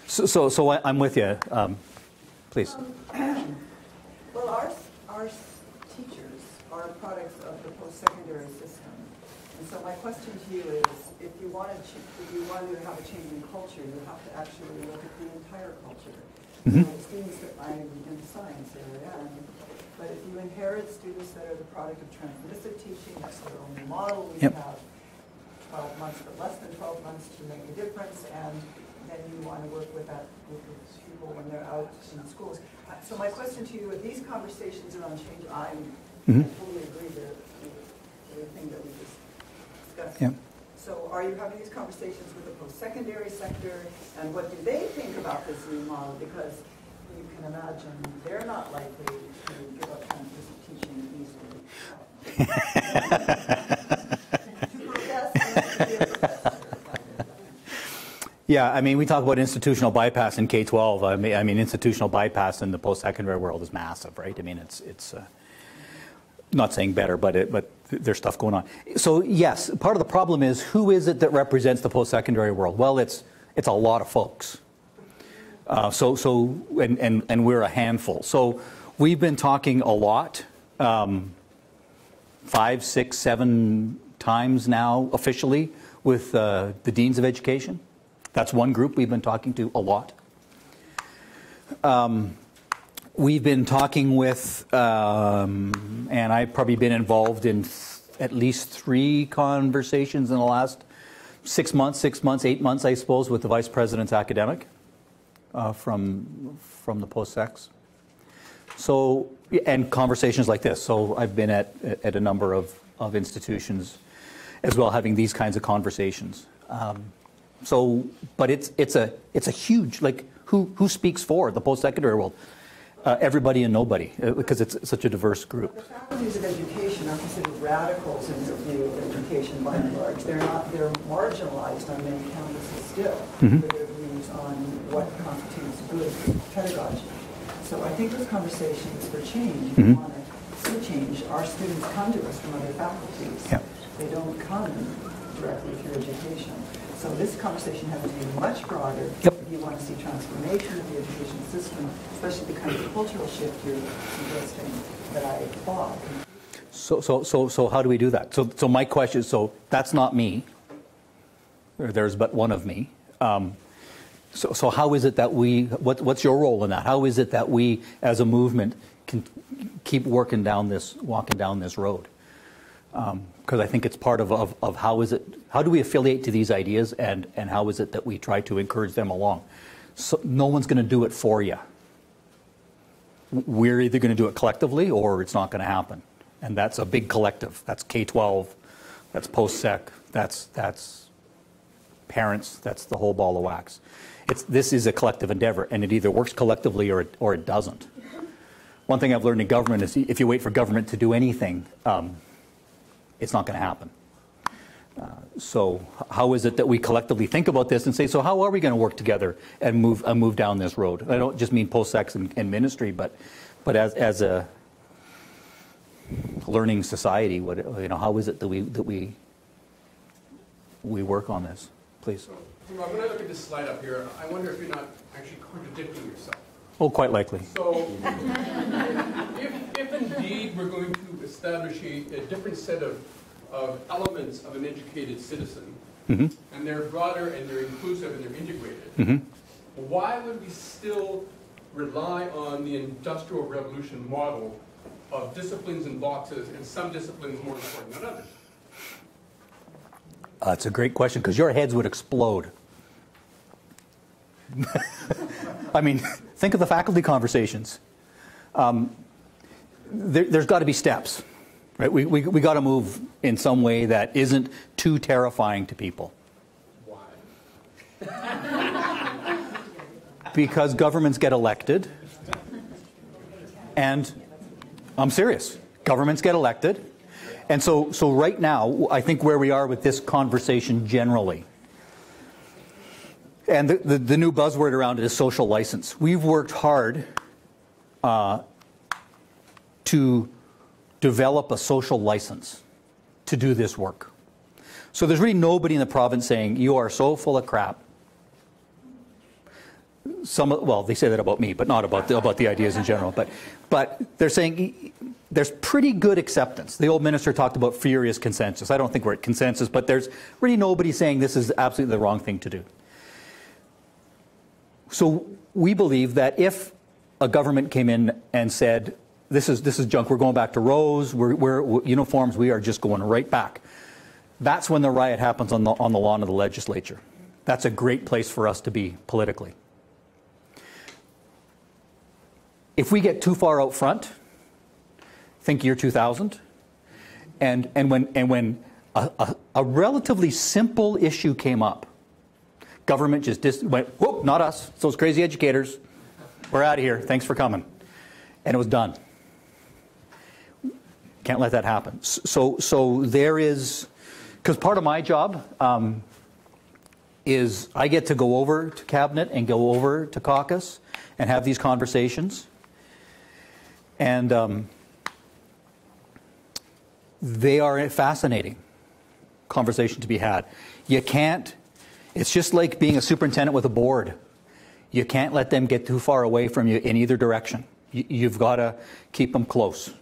Speaker 2: So I'm with you. Please.
Speaker 4: Well, our teachers are products of the post-secondary system. And so my question to you is, if you want to have a change in culture, you have to actually look at the entire culture. So students that I'm in the science area, but if you inherit students that are the product of transmissive teaching, that's their only model, we have 12 months or less than 12 months to make a difference, and then you want to work with people when they're out in schools. So my question to you, are these conversations around change, I totally agree with everything that we just discussed.
Speaker 2: Yeah.
Speaker 4: So are you having these conversations with the post-secondary sector, and what do they think about this new model? Because you can imagine they're not likely to give up transmissive teaching easily. To progress, and to be a professor.
Speaker 2: Yeah, I mean, we talk about institutional bypass in K-12. I mean, institutional bypass in the post-secondary world is massive, right? I mean, it's not saying better, but there's stuff going on. So yes, part of the problem is, who is it that represents the post-secondary world? Well, it's a lot of folks. And we're a handful. So we've been talking a lot, 5, 6, 7 times now officially with the deans of education. That's one group we've been talking to a lot. We've been talking with, and I've probably been involved in at least 3 conversations in the last 6 months, 8 months, I suppose, with the Vice President's academic from the post-secs. So, and conversations like this. So I've been at a number of institutions as well, having these kinds of conversations. But it's a huge, like, who speaks for the post-secondary world? Everybody and nobody, because it's such a diverse group.
Speaker 4: The faculties of education are considered radicals in their view of education by and large. They're marginalized on many campuses still for their views on what constitutes good pedagogy. So I think those conversations for change, if we want to see change, our students come to us from other faculties.
Speaker 2: Yeah.
Speaker 4: They don't come directly through education. So this conversation has to be much broader if you want to see transformation of the education system, especially the kind of cultural shift you're suggesting that I applaud.
Speaker 2: So how do we do that? So my question is, so that's not me. There's but one of me. So how is it that what's your role in that? How is it that we as a movement can keep walking down this road? Because I think it's part of how do we affiliate to these ideas, and how is it that we try to encourage them along? So no one's going to do it for you. We're either going to do it collectively or it's not going to happen. And that's a big collective. That's K-12, that's post-sec, that's parents, that's the whole ball of wax. This is a collective endeavor, and it either works collectively or it doesn't. One thing I've learned in government is if you wait for government to do anything, it's not going to happen. So how is it that we collectively think about this and say, so how are we going to work together and move down this road? I don't just mean post-sex and ministry, but as a learning society, how is it that we work on this? Please.
Speaker 5: So, when I look at this slide up here, I wonder if you're not actually contradicting yourself.
Speaker 2: Oh, quite likely.
Speaker 5: So, if indeed we're going to establish a different set of elements of an educated citizen,
Speaker 2: Mm-hmm.
Speaker 5: and they're broader and they're inclusive and they're integrated,
Speaker 2: Mm-hmm.
Speaker 5: why would we still rely on the Industrial Revolution model of disciplines and boxes, and some disciplines more important than others?
Speaker 2: That's a great question, because your heads would explode. I mean, think of the faculty conversations. There's got to be steps, right? We got to move in some way that isn't too terrifying to people.
Speaker 5: Why?
Speaker 2: Because governments get elected, and I'm serious, governments get elected, and so right now, I think where we are with this conversation generally, and the new buzzword around it is social license. We've worked hard to develop a social license to do this work. So there's really nobody in the province saying, you are so full of crap. Well, they say that about me, but not about the ideas in general. But they're saying there's pretty good acceptance. The old minister talked about furious consensus. I don't think we're at consensus, but there's really nobody saying this is absolutely the wrong thing to do. So we believe that if a government came in and said, this is junk, we're going back to rows, we're uniforms, we are just going right back, that's when the riot happens on the lawn of the legislature. That's a great place for us to be politically. If we get too far out front, think year 2000, and when a relatively simple issue came up, government just went, whoop, not us, it's those crazy educators, we're out of here, thanks for coming. And it was done. Can't let that happen. So there is, because part of my job is I get to go over to cabinet and go over to caucus and have these conversations. And they are a fascinating conversation to be had. You can't, it's just like being a superintendent with a board. You can't let them get too far away from you in either direction. You've got to keep them close.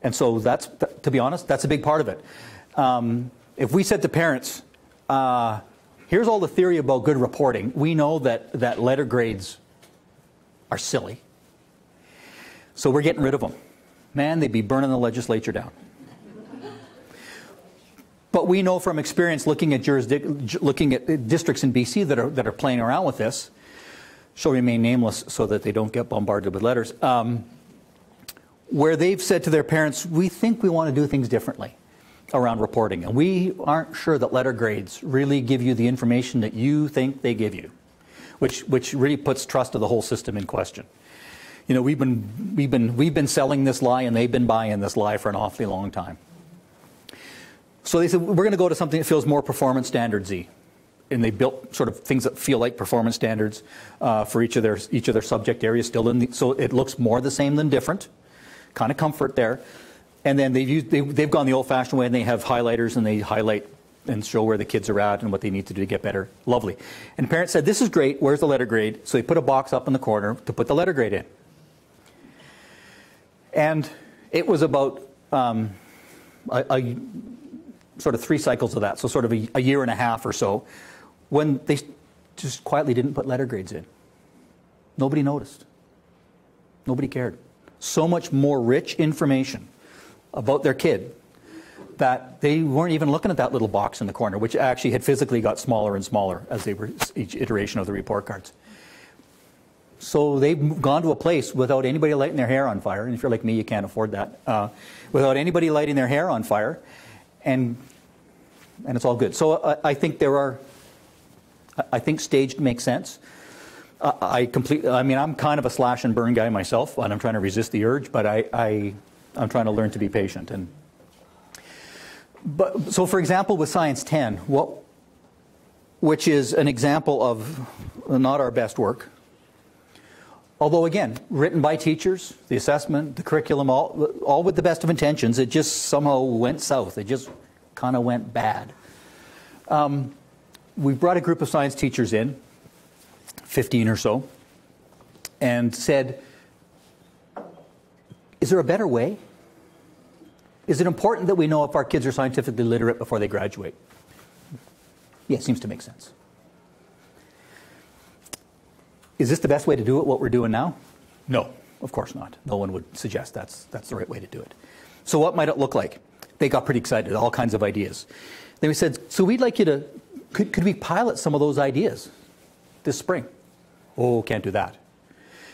Speaker 2: And so that's, to be honest, that's a big part of it. If we said to parents, here's all the theory about good reporting, we know that letter grades are silly. So we're getting rid of them. Man, they'd be burning the legislature down. But we know from experience looking at districts in BC that are playing around with this, shall remain nameless so that they don't get bombarded with letters, where they've said to their parents, we think we want to do things differently around reporting. And we aren't sure that letter grades really give you the information that you think they give you, which really puts trust of the whole system in question. You know, we've been selling this lie, and they've been buying this lie for an awfully long time. So they said, we're going to go to something that feels more performance standards-y. And they built sort of things that feel like performance standards for each of their subject areas still so it looks more the same than different. Kind of comfort there. And then they've gone the old-fashioned way, and they have highlighters, and they highlight and show where the kids are at and what they need to do to get better. Lovely. And parents said, this is great, where's the letter grade? So they put a box up in the corner to put the letter grade in. And it was about sort of 3 cycles of that, so sort of a year and a half or so, when they just quietly didn't put letter grades in. Nobody noticed. Nobody cared. So much more rich information about their kid that they weren't even looking at that little box in the corner, which actually had physically got smaller and smaller as they were each iteration of the report cards. So they've gone to a place without anybody lighting their hair on fire, and if you're like me, you can't afford that, without anybody lighting their hair on fire, and it's all good. So I think I think staged makes sense. I mean, I'm kind of a slash and burn guy myself, and I'm trying to resist the urge, but I'm trying to learn to be patient. So for example, with Science 10, which is an example of not our best work, although again, written by teachers, the assessment, the curriculum, all with the best of intentions, it just somehow went south. It just kind of went bad. We brought a group of science teachers in, 15 or so, and said, is there a better way? Is it important that we know if our kids are scientifically literate before they graduate? Yeah, it seems to make sense. Is this the best way to do it, what we're doing now? No, of course not. No one would suggest that's the right way to do it. So what might it look like? They got pretty excited, all kinds of ideas. Then we said, so we'd like you to, could we pilot some of those ideas this spring? Oh, can't do that.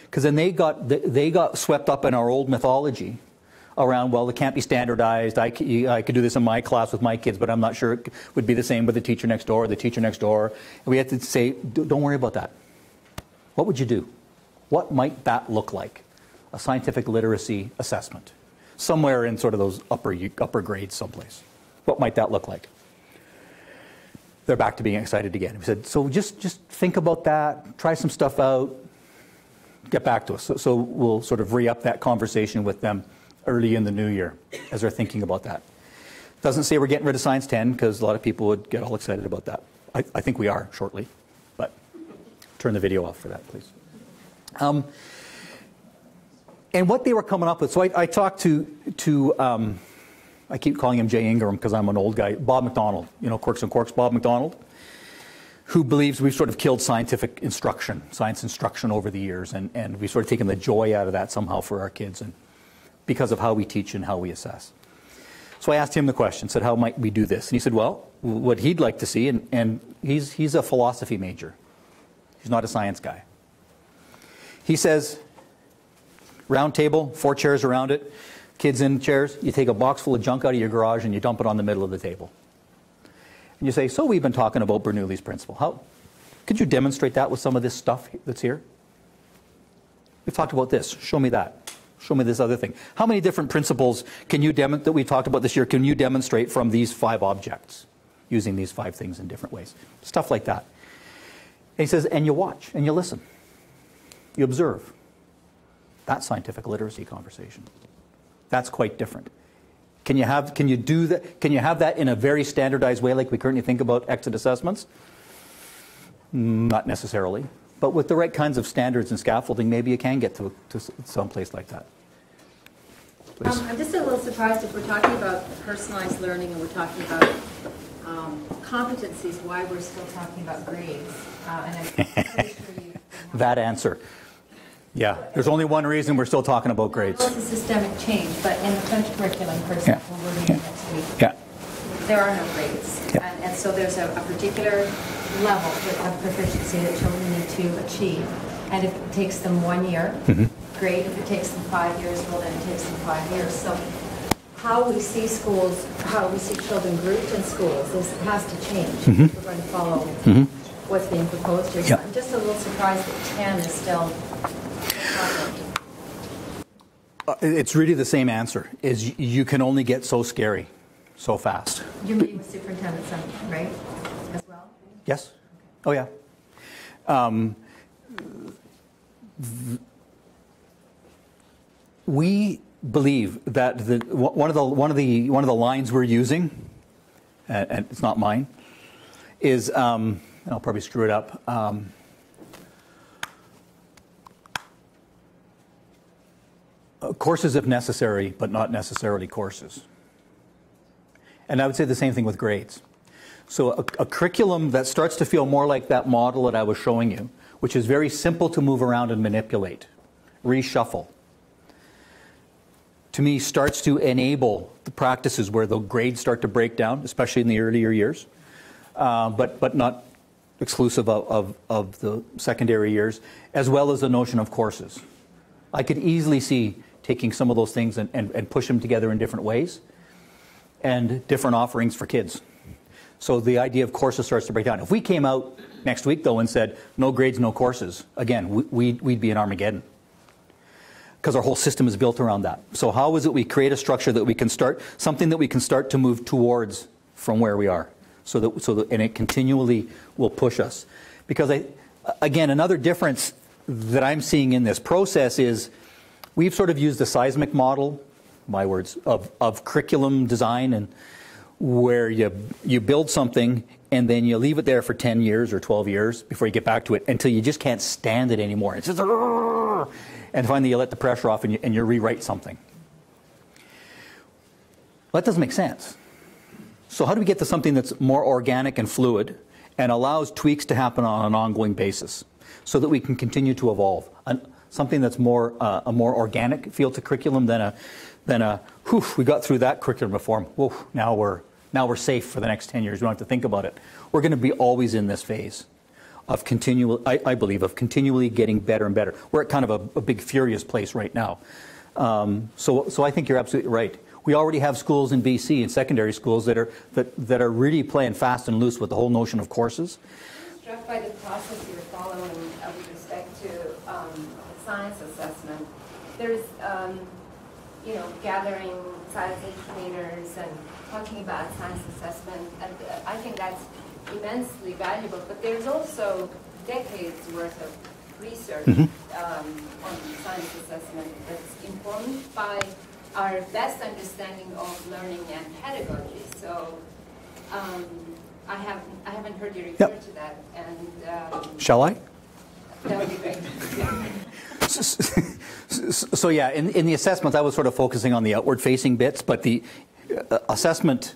Speaker 2: Because then they got swept up in our old mythology around, well, it can't be standardized. I could do this in my class with my kids, but I'm not sure it would be the same with the teacher next door or the teacher next door. And we had to say, don't worry about that. What would you do? What might that look like? A scientific literacy assessment. Somewhere in sort of those upper grades someplace. What might that look like? They're back to being excited again. We said, so just think about that, try some stuff out, get back to us. So we'll sort of re-up that conversation with them early in the new year as they're thinking about that. Doesn't say we're getting rid of Science 10 because a lot of people would get all excited about that. I think we are shortly, but turn the video off for that, please. And what they were coming up with, so I talked to I keep calling him Jay Ingram because I'm an old guy, Bob McDonald, you know, Quirks and Quarks, Bob McDonald, who believes we've sort of killed scientific instruction, science instruction over the years, and we've sort of taken the joy out of that somehow for our kids, and because of how we teach and how we assess. So I asked him the question, said, how might we do this? And he said, well, what he'd like to see, and he's a philosophy major. He's not a science guy. He says, round table, 4 chairs around it, kids in chairs, you take a box full of junk out of your garage and you dump it on the middle of the table. And you say, so we've been talking about Bernoulli's principle. How could you demonstrate that with some of this stuff that's here? We've talked about this. Show me that. Show me this other thing. How many different principles can you that we talked about this year can you demonstrate from these 5 objects, using these 5 things in different ways? Stuff like that. And he says, and you watch and you listen. You observe. That's scientific literacy conversation. That's quite different. Can you do that? Can you have that in a very standardized way like we currently think about exit assessments? Not necessarily. But with the right kinds of standards and scaffolding, maybe you can get to some place like that.
Speaker 6: I'm just a little surprised if we're talking about personalized learning and we're talking about competencies, why we're still talking about grades. And I'm pretty sure you
Speaker 2: that answer. Yeah, there's only one reason we're still talking about grades.
Speaker 6: It's a systemic change, but in the French curriculum, for example, we're reading next week, there are no grades. And so there's a particular level of proficiency that children need to achieve. And if it takes them 1 year, great. If it takes them 5 years, well, then it takes them 5 years. So how we see schools, how we see children grouped in schools, this has to change. If we're going to follow what's being proposed here. So I'm just a little surprised that 10 is still...
Speaker 2: It's really the same answer, is you can only get so scary so fast.
Speaker 6: You're meeting with superintendents, right, as well?
Speaker 2: Yes. Oh, yeah. We believe that one of the lines we're using, and it's not mine, is, and I'll probably screw it up, courses if necessary, but not necessarily courses. And I would say the same thing with grades. So a curriculum that starts to feel more like that model that I was showing you, which is very simple to move around and manipulate, reshuffle, to me starts to enable the practices where the grades start to break down, especially in the earlier years, but not exclusive of the secondary years, as well as the notion of courses. I could easily see taking some of those things and push them together in different ways and different offerings for kids. So the idea of courses starts to break down. If we came out next week, though, and said, no grades, no courses, again, we'd be in Armageddon because our whole system is built around that. So how is it we create a structure that we can start, something that we can start to move towards from where we are, so that and it continually will push us. Because, again, another difference that I'm seeing in this process is we've sort of used the seismic model, my words, of curriculum design, and where you build something and then you leave it there for 10 years or 12 years before you get back to it until you just can't stand it anymore. It's just, and finally you let the pressure off and you rewrite something. That doesn't make sense. So how do we get to something that's more organic and fluid and allows tweaks to happen on an ongoing basis so that we can continue to evolve? Something that's more a more organic feel to curriculum than a whew, we got through that curriculum reform. Whoa, now we're safe for the next 10 years. We don't have to think about it. We're going to be always in this phase of I believe, of continually getting better and better. We're at kind of a big furious place right now. So I think you're absolutely right. We already have schools in BC and secondary schools that are really playing fast and loose with the whole notion of courses.
Speaker 7: I'm struck by the process you're following with respect to science assessment. There's, gathering science educators and talking about science assessment, and I think that's immensely valuable. But there's also decades worth of research on science assessment that's informed by our best understanding of learning and pedagogy. So I haven't heard you refer to that. And
Speaker 2: shall I?
Speaker 7: That would be great.
Speaker 2: So yeah, in the assessments, I was sort of focusing on the outward-facing bits, but the assessment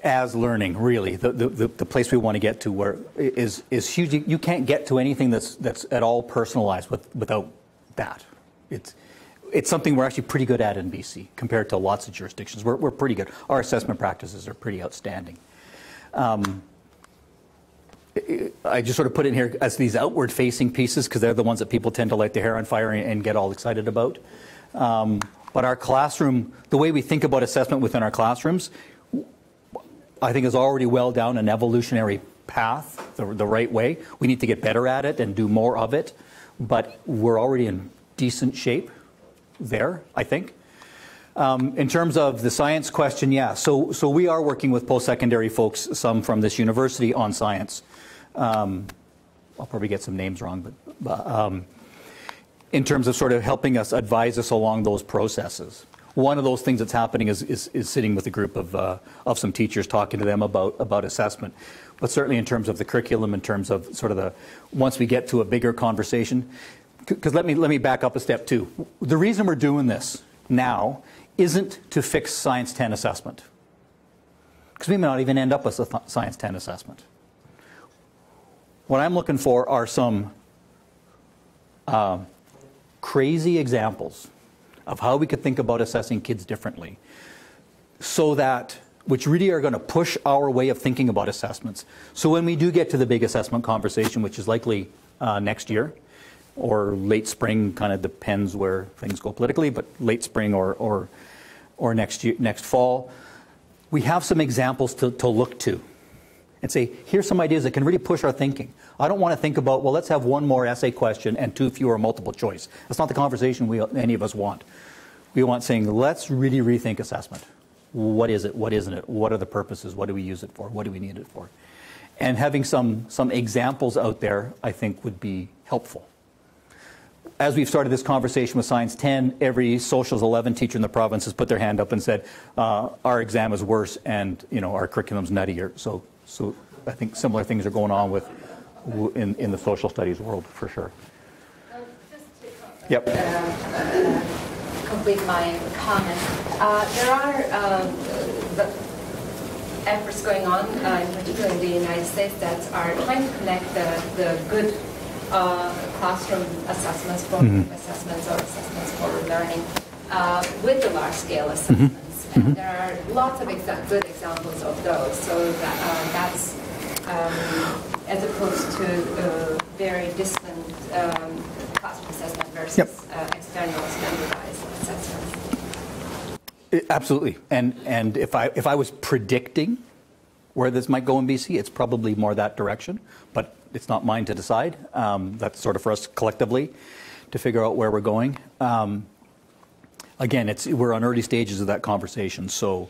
Speaker 2: as learning, really, the place we want to get to where is huge. You can't get to anything that's at all personalized without that. It's something we're actually pretty good at in BC compared to lots of jurisdictions. We're pretty good. Our assessment practices are pretty outstanding. I just sort of put in here as these outward-facing pieces because they're the ones that people tend to light their hair on fire and get all excited about. But our classroom, the way we think about assessment within our classrooms, I think is already well down an evolutionary path, the right way. We need to get better at it and do more of it, but we're already in decent shape there, I think. In terms of the science question, yeah, so we are working with post-secondary folks, some from this university, on science. I'll probably get some names wrong, but in terms of sort of helping us, advise us along those processes. One of those things that's happening is sitting with a group of some teachers, talking to them about assessment. But certainly in terms of the curriculum, in terms of sort of once we get to a bigger conversation, because let me back up a step too. The reason we're doing this now isn't to fix Science 10 assessment, because we may not even end up with a Science 10 assessment. What I'm looking for are some crazy examples of how we could think about assessing kids differently, so that, which really are going to push our way of thinking about assessments. So when we do get to the big assessment conversation, which is likely next year, or late spring, kind of depends where things go politically, but late spring or next fall, we have some examples to look to and say, here's some ideas that can really push our thinking. I don't want to think about, well, let's have one more essay question and 2 fewer multiple choice. That's not the conversation any of us want. We want saying, let's really rethink assessment. What is it? What isn't it? What are the purposes? What do we use it for? What do we need it for? And having some examples out there, I think, would be helpful. As we've started this conversation with Science 10, every Socials 11 teacher in the province has put their hand up and said, our exam is worse and our curriculum's nuttier. So I think similar things are going on in the social studies world, for sure.
Speaker 6: Just to complete my comment, there are efforts going on, in particular in the United States, that are trying to connect the good classroom assessments, formative assessments or assessments for learning with the large-scale assessments. And there are lots of good examples of those. So that's as opposed to very distant classroom assessment versus external standardized assessments.
Speaker 2: Absolutely. And if I was predicting where this might go in BC, it's probably more that direction. But it's not mine to decide. That's sort of for us collectively to figure out where we're going. Again, we're on early stages of that conversation. So,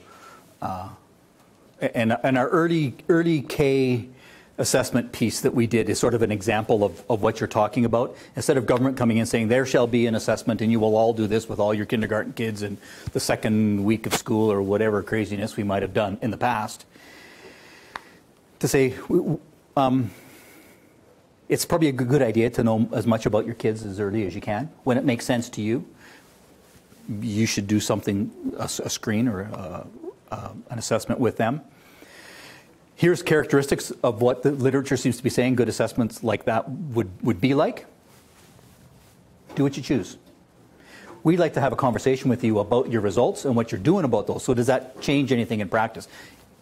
Speaker 2: and our early K assessment piece that we did is sort of an example of what you're talking about. Instead of government coming in saying there shall be an assessment and you will all do this with all your kindergarten kids in the second week of school or whatever craziness we might have done in the past, to say, it's probably a good idea to know as much about your kids as early as you can. When it makes sense to you, you should do something, a screen or an assessment with them. Here's characteristics of what the literature seems to be saying good assessments like that would be like. Do what you choose. We'd like to have a conversation with you about your results and what you're doing about those. So does that change anything in practice?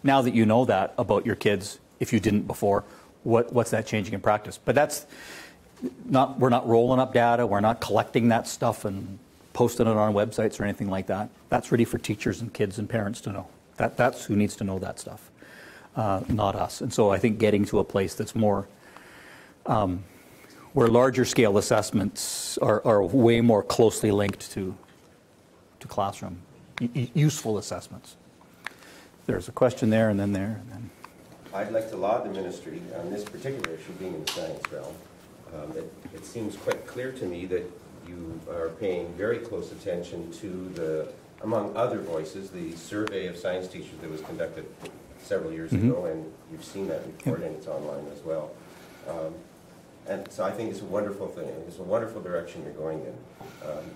Speaker 2: Now that you know that about your kids, if you didn't before, what's that changing in practice? But that's not, we're not rolling up data, we're not collecting that stuff and posting it on websites or anything like that. That's really for teachers and kids and parents to know. That's who needs to know that stuff, not us. And so I think getting to a place that's more, where larger scale assessments are way more closely linked to classroom, useful assessments. There's a question there and then there. And then.
Speaker 8: I'd like to laud the ministry on this particular issue being in the science realm. It seems quite clear to me that you are paying very close attention to the, among other voices, the survey of science teachers that was conducted several years ago, and you've seen that report and it's online as well. And so I think it's a wonderful thing. It's a wonderful direction you're going in.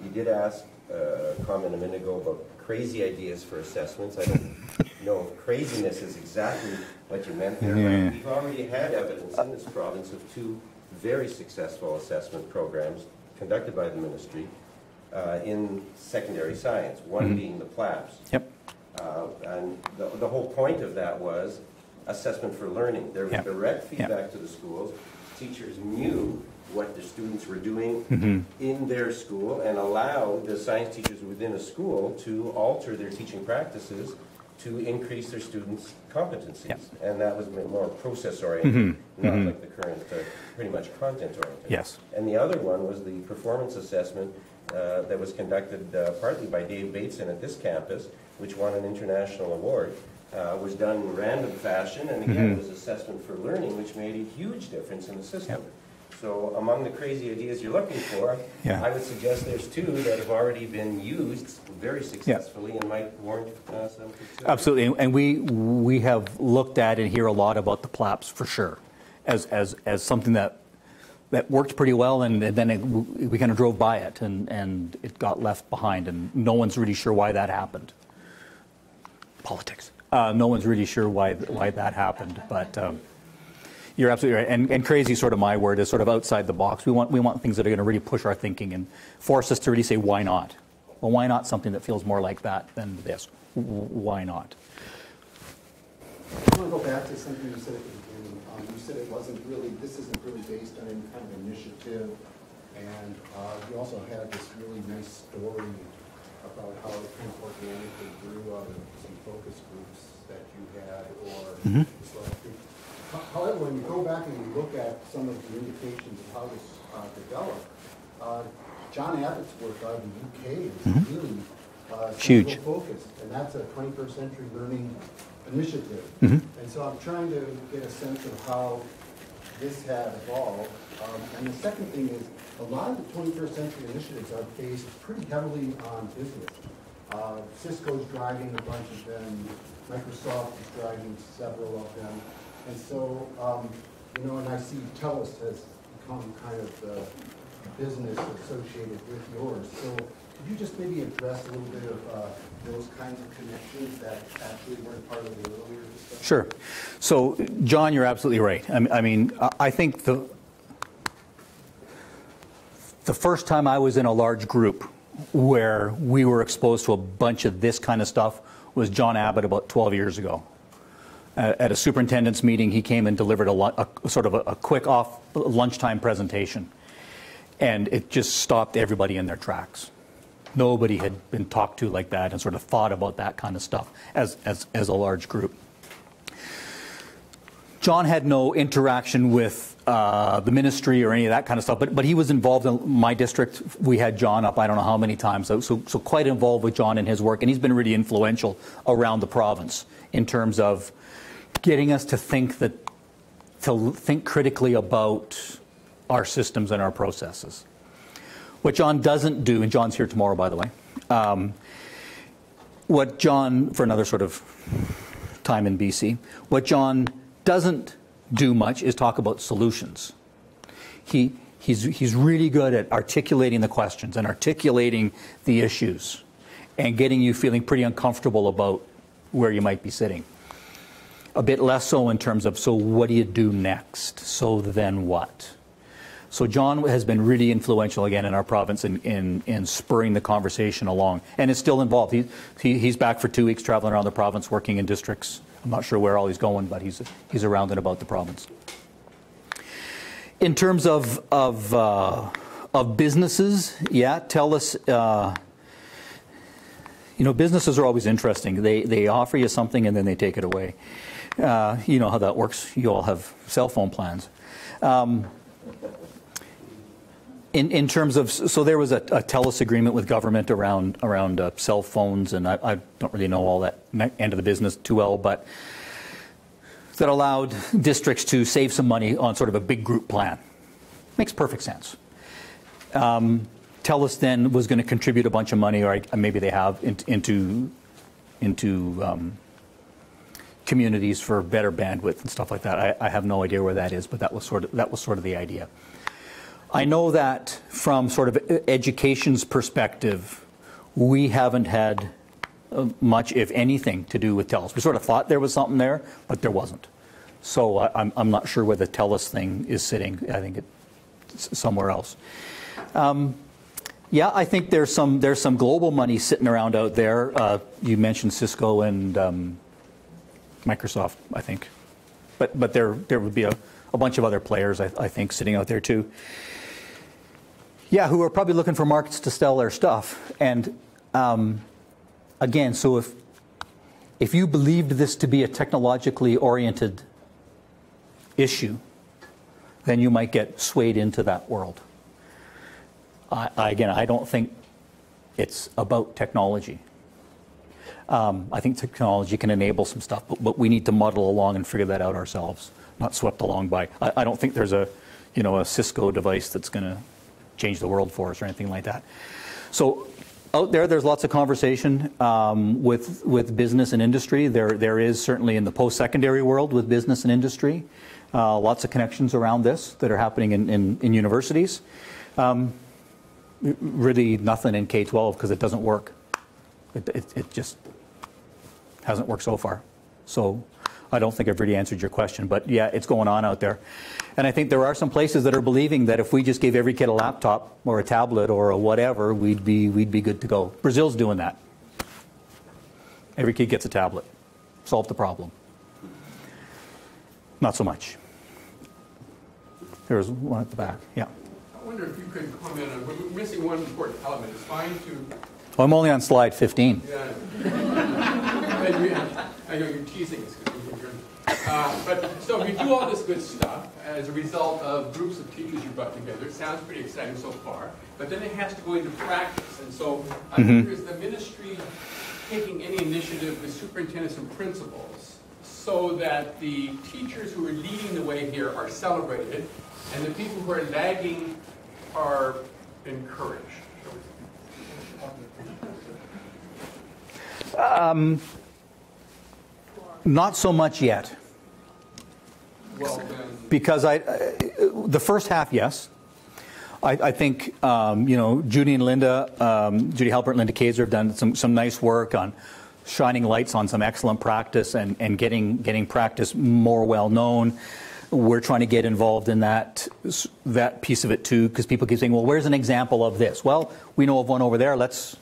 Speaker 8: You did ask a comment a minute ago about crazy ideas for assessments. I don't know if craziness is exactly what you meant there, but we've already had evidence in this province of 2 very successful assessment programs conducted by the ministry in secondary science, one being the PLAPS.
Speaker 2: Yep.
Speaker 8: And the whole point of that was assessment for learning. There was direct feedback to the schools. Teachers knew what the students were doing in their school and allowed the science teachers within a school to alter their teaching practices to increase their students' competencies. Yep. And that was more process-oriented, not like the current pretty much content-oriented.
Speaker 2: Yes.
Speaker 8: And the other one was the performance assessment that was conducted partly by Dave Bateson at this campus, which won an international award. Was done in random fashion, and again, it was assessment for learning, which made a huge difference in the system. Yep. So among the crazy ideas you're looking for, I would suggest there's 2 that have already been used very successfully and might warrant some consideration. Absolutely,
Speaker 2: and we have looked at and hear a lot about the PLAPS for sure, as something that worked pretty well, and then we kind of drove by it, and it got left behind, and no one's really sure why that happened. Politics. No one's really sure why that happened, but you're absolutely right. And crazy is sort of my word, is sort of outside the box. We want things that are going to really push our thinking and force us to really say, why not? Well, why not something that feels more like that than this? Why not?
Speaker 9: I want to go back to something you said at the beginning. You said this isn't really based on any kind of initiative, and you also had this really nice story about how it kind of organically grew out of some focus groups that you had, or however, when you go back and you look at some of the indications of how this developed, John Abbott's work out of the UK is really
Speaker 2: huge
Speaker 9: focused, and that's a 21st century learning initiative. And so I'm trying to get a sense of how this had evolved. And the second thing is, a lot of the 21st century initiatives are based pretty heavily on business. Cisco's driving a bunch of them, Microsoft is driving several of them. And so, and I see TELUS has become kind of the business associated with yours. So could you just maybe address a little bit of those kinds of connections that actually weren't part of the earlier discussion?
Speaker 2: Sure. So, John, you're absolutely right. I mean, I think the first time I was in a large group where we were exposed to a bunch of this kind of stuff was John Abbott about 12 years ago. At a superintendent's meeting, he came and delivered a sort of a quick off lunchtime presentation. And it just stopped everybody in their tracks. Nobody had been talked to like that and sort of thought about that kind of stuff as a large group. John had no interaction with the ministry or any of that kind of stuff, but he was involved in my district. We had John up I don't know how many times, so quite involved with John and his work, and he's been really influential around the province in terms of getting us to think critically about our systems and our processes. What John doesn't do, and John's here tomorrow, by the way, what John, for another sort of time in BC, what John doesn't do much is talk about solutions. he's really good at articulating the questions and articulating the issues and getting you feeling pretty uncomfortable about where you might be sitting. A bit less so in terms of, so what do you do next? So then what? So John has been really influential again in our province in spurring the conversation along, and is still involved. He's back for 2 weeks traveling around the province working in districts. I'm not sure where all he's going, but he's around and about the province. In terms of businesses, yeah, tell us. Businesses are always interesting. They offer you something and then they take it away. You know how that works. You all have cell phone plans. In terms of, so there was a TELUS agreement with government around cell phones, and I don't really know all that end of the business too well, but that allowed districts to save some money on sort of a big group plan. Makes perfect sense. TELUS then was going to contribute a bunch of money, or maybe they have, into communities for better bandwidth and stuff like that. I have no idea where that is, but that was sort of the idea. I know that from sort of education's perspective, we haven't had much, if anything, to do with TELUS. We sort of thought there was something there, but there wasn't. So I'm not sure where the TELUS thing is sitting. I think it's somewhere else. Yeah, I think there's some global money sitting around out there. You mentioned Cisco and Microsoft, I think, but there would be a bunch of other players, I think, sitting out there too. Yeah, who are probably looking for markets to sell their stuff. And again, so if you believed this to be a technologically oriented issue, then you might get swayed into that world. Again, I don't think it's about technology. I think technology can enable some stuff, but we need to muddle along and figure that out ourselves, not swept along by. I don't think there's a Cisco device that's going to change the world for us or anything like that. So out there's lots of conversation with business and industry. There is certainly in the post-secondary world with business and industry, lots of connections around this that are happening in universities. Really nothing in K-12 because it doesn't work. It just hasn't worked so far. So I don't think I've really answered your question, but yeah, it's going on out there. And I think there are some places that are believing that if we just gave every kid a laptop or a tablet or a whatever, we'd be good to go. Brazil's doing that. Every kid gets a tablet. Solve the problem. Not so much. There's one at the back. Yeah.
Speaker 5: I wonder if you could comment on, we're missing one important element. It's fine to...
Speaker 2: Oh, I'm only on slide 15.
Speaker 5: Yeah. I know you're teasing us. But so you do all this good stuff as a result of groups of teachers you brought together. It sounds pretty exciting so far, but then it has to go into practice. And so I wonder, is the ministry taking any initiative with superintendents and principals so that the teachers who are leading the way here are celebrated and the people who are lagging are encouraged?
Speaker 2: Not so much yet.
Speaker 5: Well, then,
Speaker 2: because the first half, yes. I think Judy and Linda, Judy Halpert and Linda Kaiser have done some nice work on shining lights on some excellent practice and getting practice more well known. We're trying to get involved in that piece of it too, because people keep saying, well, where's an example of this? Well, we know of one over there. Let's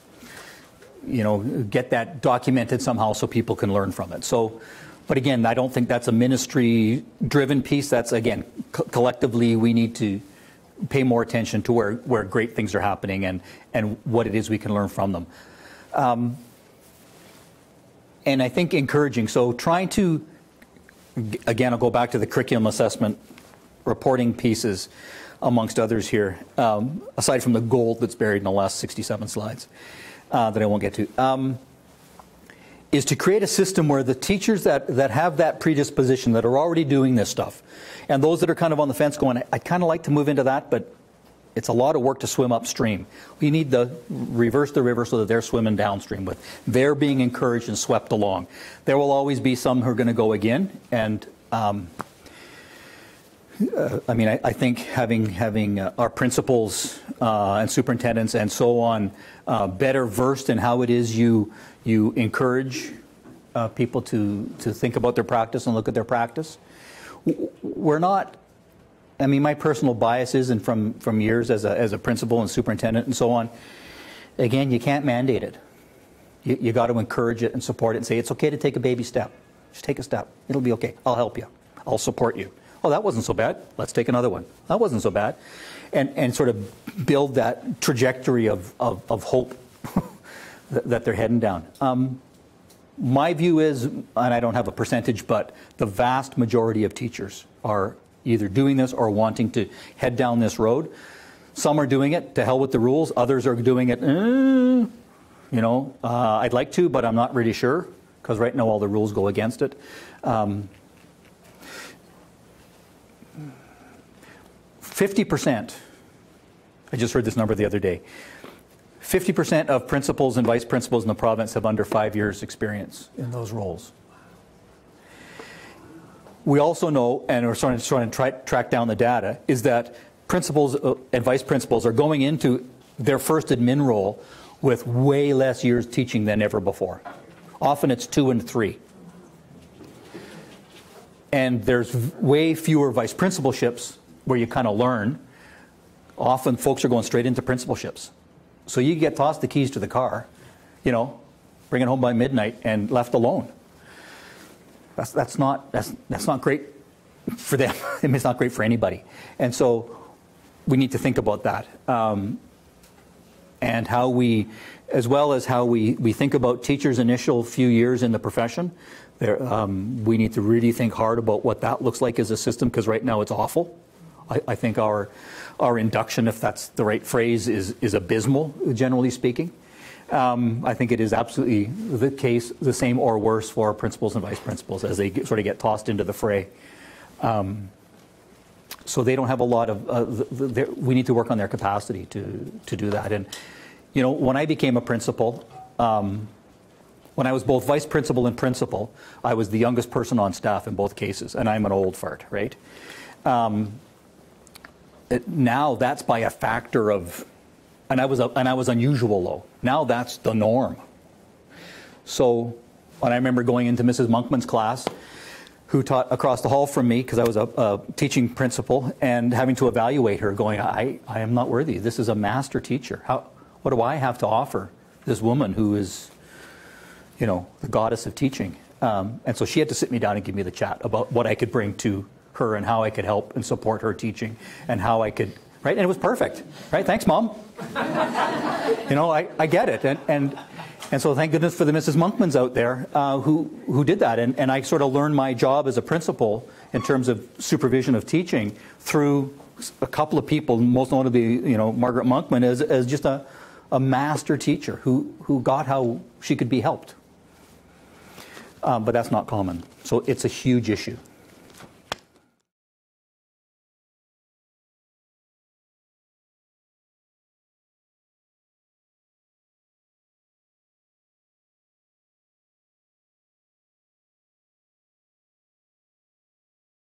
Speaker 2: get that documented somehow so people can learn from it. So, but again, I don't think that's a ministry-driven piece. That's, again, collectively we need to pay more attention to where great things are happening and what it is we can learn from them. And I think encouraging. So trying to, again, I'll go back to the curriculum assessment reporting pieces amongst others here, aside from the gold that's buried in the last 67 slides. That I won't get to, is to create a system where the teachers that have that predisposition, that are already doing this stuff, and those that are kind of on the fence going, I'd kind of like to move into that, but it's a lot of work to swim upstream. We need to reverse the river so that they're swimming downstream with. They're being encouraged and swept along. There will always be some who are going to go again, and I mean, I think having our principals and superintendents and so on better versed in how it is you encourage people to think about their practice and look at their practice. We're not. I mean, my personal bias is, and from years as a principal and superintendent and so on. Again, you can't mandate it. You got to encourage it and support it and say it's okay to take a baby step. Just take a step. It'll be okay. I'll help you. I'll support you. Oh, that wasn't so bad. Let's take another one. That wasn't so bad. And sort of build that trajectory of hope that they're heading down. My view is, and I don't have a percentage, but the vast majority of teachers are either doing this or wanting to head down this road. Some are doing it, to hell with the rules. Others are doing it, I'd like to, but I'm not really sure, because right now all the rules go against it. 50%, I just heard this number the other day, 50% of principals and vice principals in the province have under 5 years experience in those roles. We also know, and we're trying to track down the data, is that principals and vice principals are going into their first admin role with way less years teaching than ever before. Often it's 2 and 3. And there's way fewer vice principalships where you kind of learn. Often folks are going straight into principalships. So you get tossed the keys to the car, bring it home by midnight and left alone. That's not great for them. It's not great for anybody. And so we need to think about that. And how we, as well as how we think about teachers' initial few years in the profession. We need to really think hard about what that looks like as a system, because right now it's awful. I think our induction, if that's the right phrase, is abysmal, generally speaking. I think it is absolutely the case, the same or worse for principals and vice principals as they sort of get tossed into the fray. So they don't have a lot of, we need to work on their capacity to do that. And, when I became a principal, when I was both vice principal and principal, I was the youngest person on staff in both cases, and I'm an old fart, right? Now that's by a factor of, and I was unusual low. Now that's the norm. So when I remember going into Mrs. Monkman's class, who taught across the hall from me, because I was a teaching principal, and having to evaluate her, going, I am not worthy. This is a master teacher. What do I have to offer this woman who is, the goddess of teaching? And so she had to sit me down and give me the chat about what I could bring to her and how I could help and support her teaching and how I could, right? And it was perfect, right? Thanks, Mom. I get it. And so thank goodness for the Mrs. Monkmans out there who did that. And I sort of learned my job as a principal in terms of supervision of teaching through a couple of people, most notably, Margaret Monkman, as just a master teacher who got how she could be helped. But that's not common. So it's a huge issue.